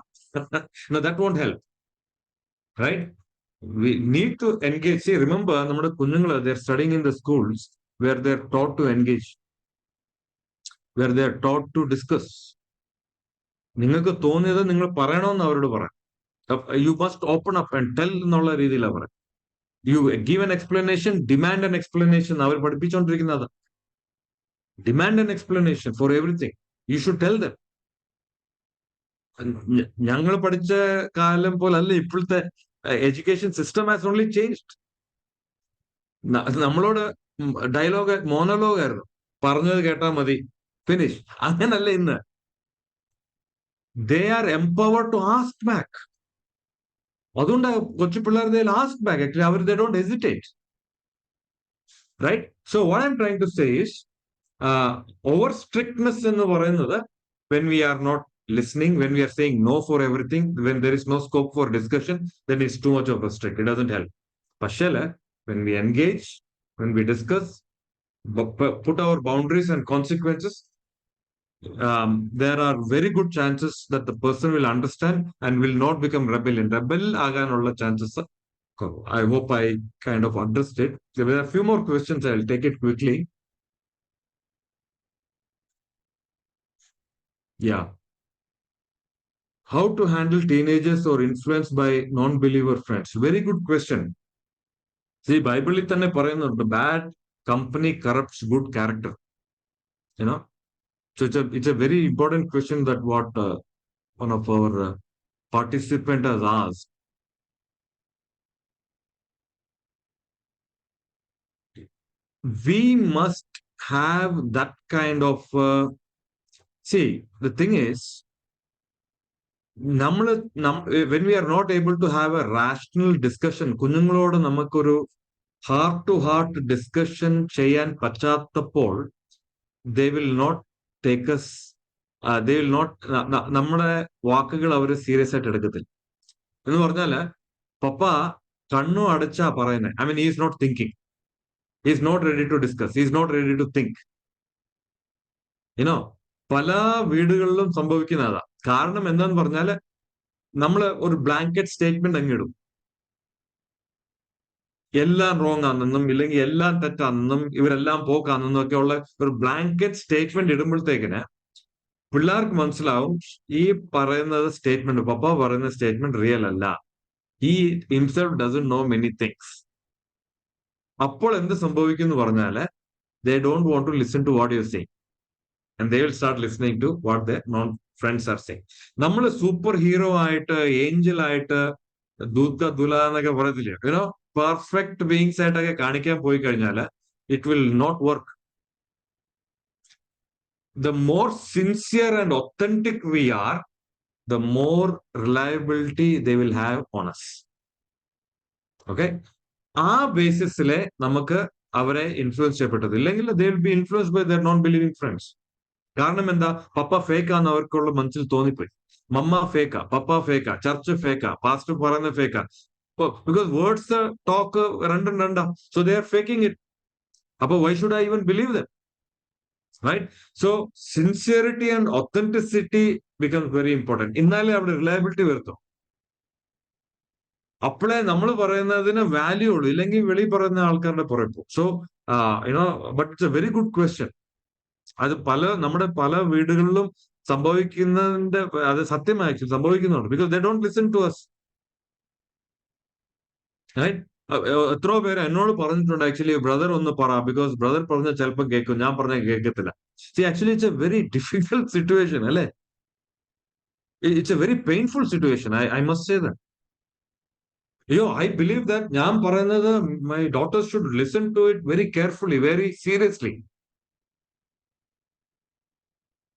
No, that won't help. Right? We need to engage. See, remember, നമ്മുടെ കുഞ്ഞുങ്ങൾ, they're studying in the schools where they're taught to engage, where they're taught to discuss. നിങ്ങൾക്ക് തോന്നിയത് നിങ്ങൾ പറയണമെന്ന് അവരോട് പറയാം. You must open up and tell എന്നുള്ള രീതിയിലാണ് പറയാം. You give an explanation, demand an explanation. Our പഠിപ്പിച്ചുകൊണ്ടിരിക്കുന്നത് demand an explanation for everything. You should tell them. ഞങ്ങൾ പഠിച്ച കാലം പോലല്ല ഇപ്പോഴത്തെ education system. Has only changed. നമ്മളോട് മോണോലോഗ് ആയിരുന്നു, പറഞ്ഞത് കേട്ടാൽ മതി, ഫിനിഷ്. അങ്ങനല്ല ഇന്ന്. They are empowered to ask back. അതുകൊണ്ട് കൊച്ചു പിള്ളേർ ദേ ആസ്ക് ബാക്ക്. ആക്ച്വലി അവർ they don't hesitate. right? So what I'm trying to say is, over strictness in the when we are not listening, when we are saying no for everything, when there is no scope for discussion, then it's too much of a strict. It doesn't help. Pashela, when we engage, when we discuss, put our boundaries and consequences, there are very good chances that the person will understand and will not become rebellion. Rebel aganulla chances. I hope I kind of addressed it. There are a few more questions. I'll take it quickly. Yeah. How to handle teenagers or influenced by non-believer friends? Very good question. See, Bible തന്നെ പറയുന്നുണ്ട്, bad company corrupts good character. You know, so it's a very important question that what one of our participant has asked. We must have that kind of see, the thing is, when we are not able to have a rational discussion, കുഞ്ഞുങ്ങളോട് നമുക്കൊരു heart to heart discussion ചെയ്യാൻ പറ്റാത്തപ്പോൾ they will not take us, they will not, നമ്മുടെ വാക്കുകൾ അവർ serious ആയിട്ട് എടുക്കത്തില്ല. എന്ന് പറഞ്ഞാല് പപ്പ കണ്ണു അടച്ചാ പറയുന്നത്. I mean, he is not thinking. He is not ready to discuss. He is not ready to think. പല വീടുകളിലും സംഭവിക്കുന്നതാ. കാരണം എന്താന്ന് പറഞ്ഞാല് നമ്മൾ ഒരു ബ്ലാങ്കറ്റ് സ്റ്റേറ്റ്മെന്റ് അങ്ങിടും. എല്ലാം റോങ് ആണെന്നും ഇല്ലെങ്കിൽ എല്ലാം തെറ്റാണെന്നും ഇവരെല്ലാം പോക്കാണെന്നും ഒക്കെ ഉള്ള ഒരു ബ്ലാങ്കറ്റ് സ്റ്റേറ്റ്മെന്റ് ഇടുമ്പോഴത്തേക്കിന് പിള്ളേർക്ക് മനസ്സിലാവും ഈ പറയുന്നത് സ്റ്റേറ്റ്മെന്റ്, പപ്പ പറയുന്ന സ്റ്റേറ്റ്മെന്റ് റിയൽ അല്ല. He himself doesn't know many things. അപ്പോൾ എന്ത് സംഭവിക്കും എന്ന് പറഞ്ഞാല് they don't want to listen to what you're saying. And they will start listening to what their non-friends are saying. നമ്മൾ സൂപ്പർ ഹീറോ ആയിട്ട്, Angel ആയിട്ട്, ദൂത ദുല എന്നൊക്കെ പറയത്തില്ലേ, പെർഫെക്റ്റ് ബീയിങ്സ് ആയിട്ടൊക്കെ കാണിക്കാൻ പോയി കഴിഞ്ഞാൽ it will not work. The more sincere and authentic we are, the more reliability they will have on us. Okay? ആ ബേസിസിലെ നമുക്ക് അവരെ ഇൻഫ്ലുവൻസ് ചെയ്യപ്പെട്ടത്. ഇല്ലെങ്കിൽ they will be influenced by their non-believing friends. കാരണം എന്താ? പപ്പ ഫേക്കാന്ന് അവർക്കുള്ള മനസ്സിൽ തോന്നിപ്പോയി. മമ്മ ഫേക്കാ, പപ്പ ഫേക്കാ, ചർച്ച് ഫേക്കാ, പാസ്റ്റർ പറയുന്ന ഫേക്കാ. ബിക്കോസ് വേർഡ്സ് ടോക്ക് രണ്ടും രണ്ടാ. So they are faking it. അപ്പൊ why should I even believe them? Right? So sincerity and authenticity becomes very important. എന്നാലേ അവിടെ റിലയബിലിറ്റി വരുത്തും. അപ്പോഴേ നമ്മൾ പറയുന്നതിന് വാല്യൂ ഉള്ളൂ. ഇല്ലെങ്കിൽ വെളി പറയുന്ന ആൾക്കാരുടെ പുറകെ പോകും. So but it's a very good question. അത് നമ്മുടെ പല വീടുകളിലും സംഭവിക്കുന്നതിന്റെ, അത് സത്യമായി സംഭവിക്കുന്നുണ്ട്. Because they don't listen to us. എത്രയോ പേര് എന്നോട് പറഞ്ഞിട്ടുണ്ട്, ആക്ച്വലി ബ്രദർ ഒന്ന് പറ, ബിക്കോസ് ബ്രദർ പറഞ്ഞ ചിലപ്പോൾ കേൾക്കും, ഞാൻ പറഞ്ഞ കേൾക്കത്തില്ല. See, actually it's a very difficult situation, അല്ലേ? It's a very painful situation. I must say that. I believe that ഞാൻ പറയുന്നത് my daughters should listen to it very carefully, very seriously.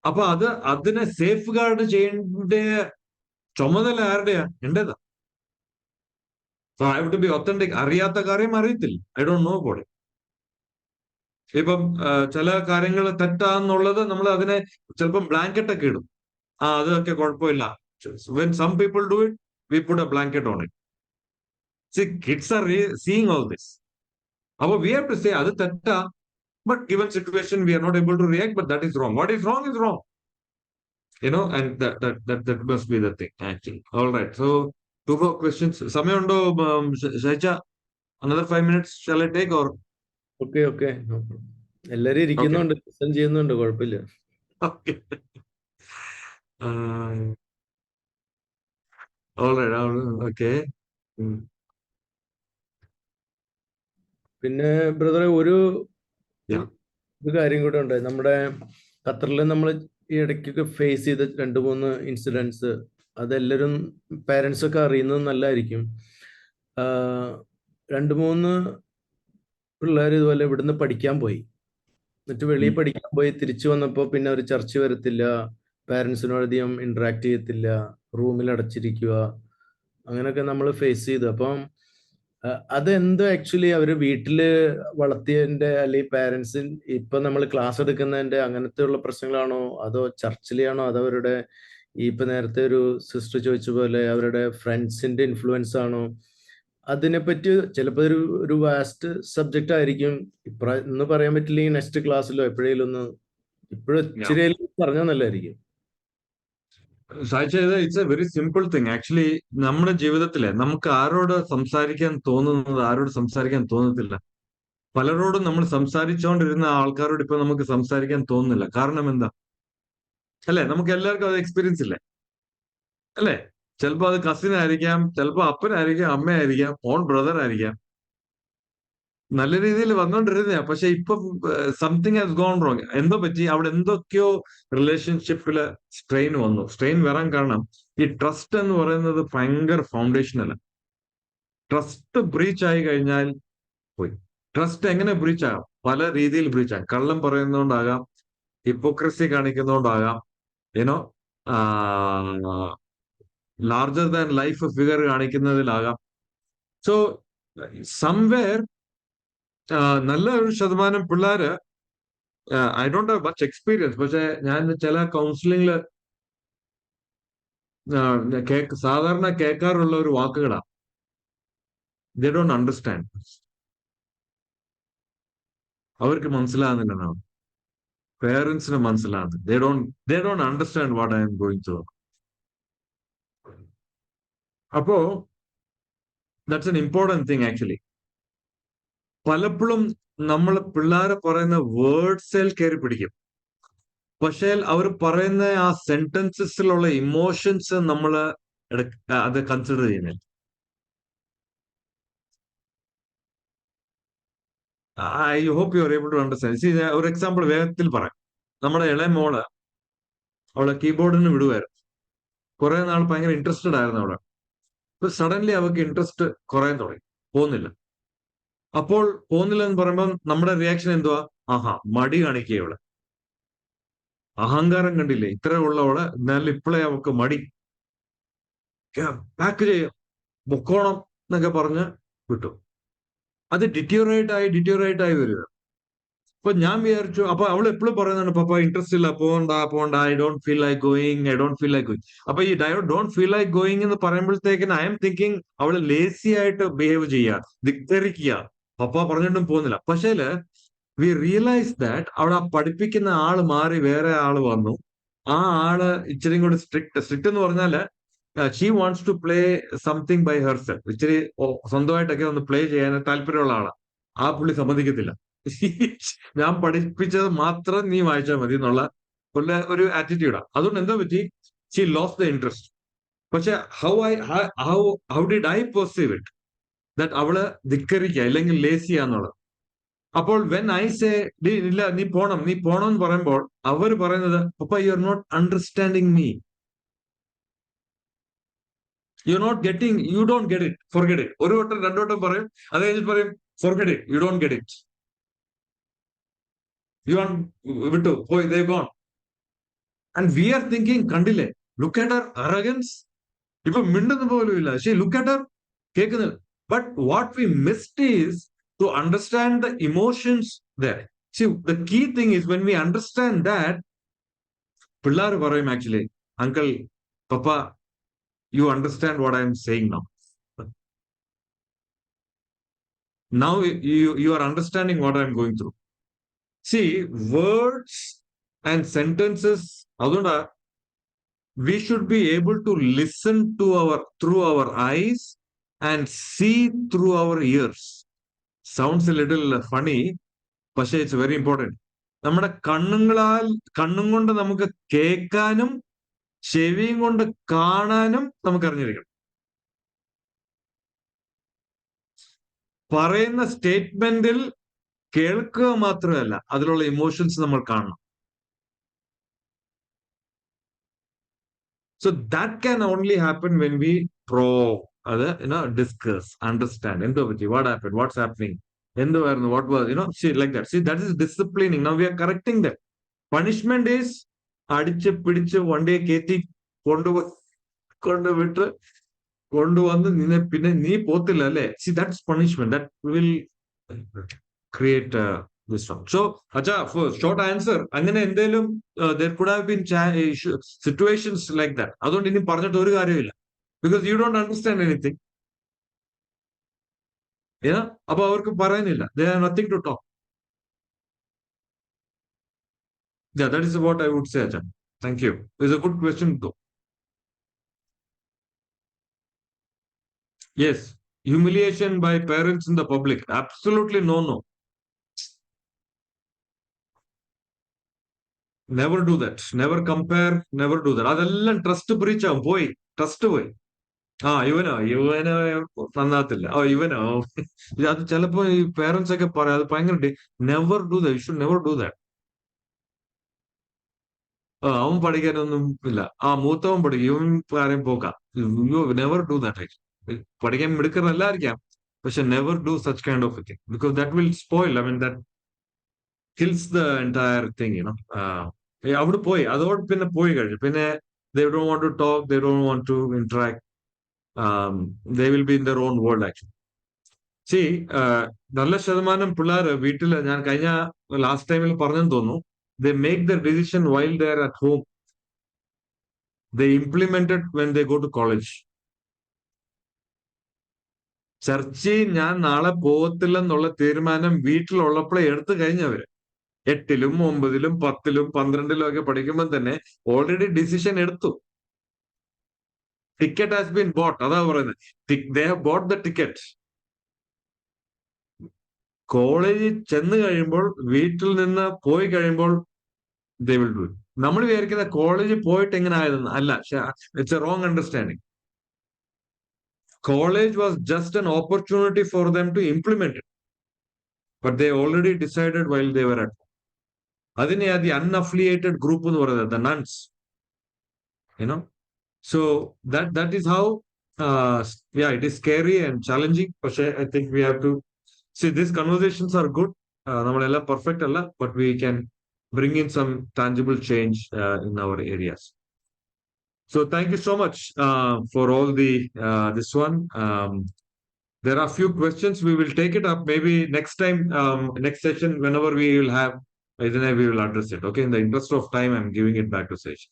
അപ്പൊ അതിനെ സേഫ് ഗാർഡ് ചെയ്യേണ്ട ചുമതല ആരുടെയാ? എന്റേതാ. So I have to be authentic. അറിയാത്ത കാര്യം അറിയത്തില്ല. I don't know about it. ഇപ്പം ചില കാര്യങ്ങൾ തെറ്റാന്നുള്ളത് നമ്മൾ അതിനെ ചിലപ്പം ബ്ലാങ്കറ്റ് ഒക്കെ ഇടും. അതൊക്കെ കുഴപ്പമില്ല. When some people do it, we put a blanket on it. See, kids are seeing all this. But we have to say, അത് തെറ്റാ, but given situation, we are not able to react, but that is wrong. What is wrong is wrong. And that must be the thing, actually. All right. So, 2 more questions. സമയമുണ്ടോ Shaija? Another 5 minutes shall I take or? Okay. എല്ലാരും ഇരിക്കുന്നുണ്ട്, listen ചെയ്യുന്നുണ്ട്, കുഴപ്പമില്ല. Okay. All right. Okay. പിന്നെ ബ്രദറെ ഒരു കാര്യം കൂടെ ഉണ്ട്. നമ്മുടെ ഖത്തറിൽ നമ്മൾ ഈ ഇടയ്ക്കൊക്കെ ഫേസ് ചെയ്ത 2-3 ഇൻസിഡൻസ്, അതെല്ലാവരും പാരൻസ് ഒക്കെ അറിയുന്നത് നല്ലതായിരിക്കും. 2-3 പിള്ളേർ ഇതുപോലെ ഇവിടുന്ന് പഠിക്കാൻ പോയി, എന്നിട്ട് വെളിയിൽ പഠിക്കാൻ പോയി തിരിച്ചു വന്നപ്പോൾ പിന്നെ അവർ ചർച്ച വരത്തില്ല, പാരൻസിനോടധികം ഇന്ററാക്ട് ചെയ്യത്തില്ല, റൂമിൽ അടച്ചിരിക്കുക, അങ്ങനെയൊക്കെ നമ്മൾ ഫേസ് ചെയ്തു. അപ്പം അതെന്തോ ആക്ച്വലി അവര് വീട്ടില് വളർത്തിയതിന്റെ അല്ലെങ്കിൽ പാരന്റ്സിൻ ഇപ്പൊ നമ്മൾ ക്ലാസ് എടുക്കുന്നതിന്റെ അങ്ങനത്തെ ഉള്ള പ്രശ്നങ്ങളാണോ, അതോ ചർച്ചിലെയാണോ, അതോ അവരുടെ ഇപ്പൊ നേരത്തെ ഒരു സിസ്റ്റർ ചോദിച്ച പോലെ അവരുടെ ഫ്രണ്ട്സിന്റെ ഇൻഫ്ലുവൻസ് ആണോ? അതിനെപ്പറ്റി ചിലപ്പോൾ ഒരു വാസ്റ്റ് സബ്ജക്റ്റ് ആയിരിക്കും. ഇന്ന് പറയാൻ പറ്റില്ലെങ്കിൽ നെക്സ്റ്റ് ക്ലാസ്സിലോ എപ്പോഴേലും ഒന്ന് ഇപ്പോഴും ഇച്ചിരി പറഞ്ഞാൽ നല്ലതായിരിക്കും. സായിച്ചത് it's a very simple thing. Actually നമ്മുടെ ജീവിതത്തിലെ നമുക്ക് ആരോട് സംസാരിക്കാൻ തോന്നുന്നത് ആരോട് സംസാരിക്കാൻ തോന്നത്തില്ല. പലരോടും നമ്മൾ സംസാരിച്ചുകൊണ്ടിരുന്ന ആൾക്കാരോട് ഇപ്പൊ നമുക്ക് സംസാരിക്കാൻ തോന്നുന്നില്ല. കാരണം എന്താ? അല്ലെ, നമുക്ക് എല്ലാവർക്കും അത് എക്സ്പീരിയൻസ് ഇല്ലേ? അല്ലെ? ചിലപ്പോൾ അത് കസിൻ ആയിരിക്കാം, ചിലപ്പോൾ അപ്പനായിരിക്കാം, അമ്മയായിരിക്കാം, ഓൺ ബ്രദർ ആയിരിക്കാം. നല്ല രീതിയിൽ വന്നോണ്ടിരുന്നയാ, പക്ഷെ ഇപ്പൊ സംതിങ് ഹാസ് ഗോൺ റോങ്. എന്തോ പറ്റി? അവിടെ എന്തൊക്കെയോ റിലേഷൻഷിപ്പില് സ്ട്രെയിൻ വന്നു. സ്ട്രെയിൻ വരാൻ കാരണം ഈ ട്രസ്റ്റ് എന്ന് പറയുന്നത് ഭയങ്കര ഫൗണ്ടേഷനല്ല. ട്രസ്റ്റ് ബ്രീച്ച് ആയി കഴിഞ്ഞാൽ പോയി. ട്രസ്റ്റ് എങ്ങനെ ബ്രീച്ച് ആകാം? പല രീതിയിൽ ബ്രീച്ച് ആകാം. കള്ളം പറയുന്നതുകൊണ്ടാകാം, ഹിപ്പോക്രസി കാണിക്കുന്നതുകൊണ്ടാകാം, ഏനോ ലാർജർ ദാൻ ലൈഫ് ഫിഗർ കാണിക്കുന്നതിലാകാം. സോ സംവേർ നല്ല ഒരു ശതമാനം പിള്ളേര്, I don't have much experience, പക്ഷെ ഞാൻ ചില കൗൺസിലിംഗില് സാധാരണ കേൾക്കാറുള്ള ഒരു വാക്കുകളാണ്, ദേ ഡോണ്ട് അണ്ടർസ്റ്റാൻഡ്. അവർക്ക് മനസ്സിലാകുന്നില്ലെന്നാണ്. പേരൻസിന് മനസ്സിലാകുന്നത്. They don't understand what I am going through. അപ്പോ that's an important thing actually. പലപ്പോഴും നമ്മൾ പിള്ളേരെ പറയുന്ന വേർഡ്സിൽ കയറി പിടിക്കും, പക്ഷേ അവർ പറയുന്ന ആ സെന്റൻസസിലുള്ള ഇമോഷൻസ് നമ്മൾ അത് കൺസിഡർ ചെയ്യുന്നില്ല. I hope you are able to understand. ഒരു എക്സാമ്പിൾ വേഗത്തിൽ പറയാം. നമ്മുടെ ഇളയ മോള് അവളെ കീബോർഡിന് വിടുവായിരുന്നു. കുറെ നാൾ ഭയങ്കര ഇൻട്രസ്റ്റഡ് ആയിരുന്നു അവള്. ഇപ്പൊ സഡൻലി അവൾക്ക് ഇൻട്രസ്റ്റ് കുറയാൻ തുടങ്ങി, പോകുന്നില്ല. അപ്പോൾ പോകുന്നില്ല എന്ന് പറയുമ്പോൾ നമ്മുടെ റിയാക്ഷൻ എന്തുവാ? ആഹാ, മടി കാണിക്കുക അവള്. അഹങ്കാരം കണ്ടില്ലേ, ഇത്ര ഉള്ളവള് എന്നാലും ഇപ്പോഴേ അവൾക്ക് മടി, പാക്ക് ചെയ്യാം, മുക്കോണം എന്നൊക്കെ പറഞ്ഞ് വിട്ടു. അത് ഡിറ്റോറേറ്റ് ആയി വരിക. അപ്പൊ ഞാൻ വിചാരിച്ചു, അപ്പൊ അവൾ എപ്പോഴും പറയുന്നതാണ്, പപ്പ ഇൻട്രസ്റ്റ് ഇല്ല, പോണ്ട, I don't feel like going. അപ്പൊ ഈ ഡോണ്ട് ഫീൽ ലൈക്ക് ഗോയിങ് എന്ന് പറയുമ്പോഴത്തേക്കിന് ഐ എം തിങ്കിങ് അവള് ലേസി ആയിട്ട് ബിഹേവ് ചെയ്യുക, ധിക്കരിക്കുക, പപ്പ പറഞ്ഞിട്ടും പോകുന്നില്ല. പക്ഷേ വി റിയലൈസ് ദാറ്റ് അവിടെ ആ പഠിപ്പിക്കുന്ന ആള് മാറി വേറെ ആള് വന്നു. ആ ആള് ഇച്ചിരി കൂടി സ്ട്രിക്റ്റ് എന്ന് പറഞ്ഞാല് she wants to play something by herself. ഇച്ചിരി സ്വന്തമായിട്ടൊക്കെ ഒന്ന് പ്ലേ ചെയ്യാൻ താല്പര്യമുള്ള ആളാണ്. ആ പുള്ളി സമ്മതിക്കത്തില്ല. ഞാൻ പഠിപ്പിച്ചത് മാത്രം നീ വായിച്ചാൽ മതി എന്നുള്ള ഒരു ആറ്റിറ്റ്യൂഡാണ്. അതുകൊണ്ട് എന്താ പറ്റി? She lost the interest. പക്ഷെ how did I perceive it that അവള് ധിക്കരിക്കുക അല്ലെങ്കിൽ ലേസിയാന്നുള്ളത്. അപ്പോൾ വെൻ ഐ സേ ഇല്ല നീ പോണം എന്ന് പറയുമ്പോൾ അവർ പറയുന്നത്, പപ്പ you are not understanding me, you not getting, you don't get it, forget it. ഒരു വട്ടം രണ്ടു വട്ടം പറയും, അത് കഴിഞ്ഞിട്ട് പറയും forget it, you don't get it, you are വിട്ടു പോയി, they gone. And we are thinking, കണ്ടില്ലേ, ലുക്ക് അറ്റ് ഹർ അറഗൻസ്, ഇപ്പൊ മിണ്ടുന്ന പോലും ഇല്ല. ഷീ ലുക്ക് അറ്റ് ഹർ, കേൾക്കുന്നില്ല. But what we missed is to understand the emotions there. See, the key thing is when we understand that, pillar parayum actually, uncle, papa, you understand what I am saying now. Now you are understanding what I am going through. See, words and sentences, adunda we should be able to listen to through our eyes and see through our ears. Sounds a little funny, പക്ഷേ it's very important. നമ്മുടെ കണ്ണും കൊണ്ട് നമുക്ക് കേൾക്കാനും ചെവിയും കൊണ്ട് കാണാനും നമുക്ക് അറിഞ്ഞിരിക്കണം. പറയുന്ന സ്റ്റേറ്റ്മെന്റിൽ കേൾക്കുക മാത്രമല്ല, അതിലുള്ള ഇമോഷൻസ് നമ്മൾ കാണണം. So that can only happen when we അത് ഡിസ്കസ്, അണ്ടർസ്റ്റാൻഡ്, എന്തോ പറ്റി, വാട്ട്സ് ഹാപ്പനിങ്, എന്തുവായിരുന്നു, what was like that. That is disciplining. Now we are correcting that. Punishment is അടിച്ച് പിടിച്ച് വണ്ടിയെ കയറ്റി കൊണ്ടുവിട്ട് കൊണ്ടുവന്ന് നിന്നെ പിന്നെ നീ പോത്തില്ല അല്ലേ? C that's punishment that will create this one. So, Acha, for short answer, അങ്ങനെ എന്തെങ്കിലും there could have been situations like that. അതുകൊണ്ട് ഇനി പറഞ്ഞിട്ട് ഒരു കാര്യമില്ല. Because you don't understand anything. Yeah? അപ്പൊ അവർക്ക് പറയാനില്ല. They have nothing to talk. Yeah, that is what I would say, Acha. Thank you. It's a good question though. Yes. Humiliation by parents in the public. Absolutely no. Never do that. Never compare. Never do that. അതെല്ലാം trust breach ആവും. പോയി trust പോയി. ഇവനോ നന്നാകത്തില്ല. ഇവനോ അത് ചിലപ്പോ ഈ parents ഒക്കെ പറയാം. അത് ഭയങ്കര never do that. You should never do that. അവൻ പഠിക്കാനൊന്നും ഇല്ല. മൂത്തവൻ പഠിക്കും, ഇവൻ ആരെയും പോക്കാം. Never do that. പഠിക്കാൻ മിടുക്കറല്ലായിരിക്കാം, പക്ഷെ never do such kind of thing, because that will spoil. I mean that kills the entire thing, you know. അവിടെ പോയി, അതോട് പിന്നെ പോയി കഴിഞ്ഞു. പിന്നെ they don't want to talk, they don't want to interact. They will be in their own world actually. See, നല്ല ശതമാനം പിള്ളേർ വീട്ടിൽ, ഞാൻ കഴിഞ്ഞ ലാസ്റ്റ് ടൈമിൽ പറഞ്ഞെന്ന് തോന്നുന്നു, they make their decision while they are at home. They implement it when they go to college. ചർച്ചിൽ ഞാൻ നാളെ പോകത്തില്ലെന്നുള്ള തീരുമാനം വീട്ടിലുള്ളപ്പോഴേ എടുത്തു കഴിഞ്ഞവര്. 8ലും 9ലും 10ലും 12ലും ഒക്കെ പഠിക്കുമ്പോൾ തന്നെ ഓൾറെഡി ഡിസിഷൻ എടുത്തു. Ticket has been boat. അതാ പറയുന്നത്, they have bought the ticket. കോളേജിൽ ചെന്ന് കഴിയുമ്പോൾ, വീട്ടിൽ നിന്ന് പോയി കഴിയുമ്പോൾ ദേ വിൽ ഡു. നമ്മൾ വിചാരിക്കുന്ന കോളേജിൽ പോയിട്ട് എങ്ങനെ ആയതെന്ന് അല്ല. It's A wrong understanding. College was just an opportunity for them to implement it. But they already decided while they were at home. അതിനെയാ the unaffiliated group എന്ന് പറയുന്നത്, the nuns. You know? So that is how, it is scary and challenging. പക്ഷേ I think we have to see, these conversations are good. നമ്മളെല്ലാം perfect അല്ല, but we can bring in some tangible change in our areas. So thank you so much for all this one. There are a few questions. We will take it up maybe next time, next session, whenever we will have, we will address it. Okay, in the interest of time, I'm giving it back to Sesha.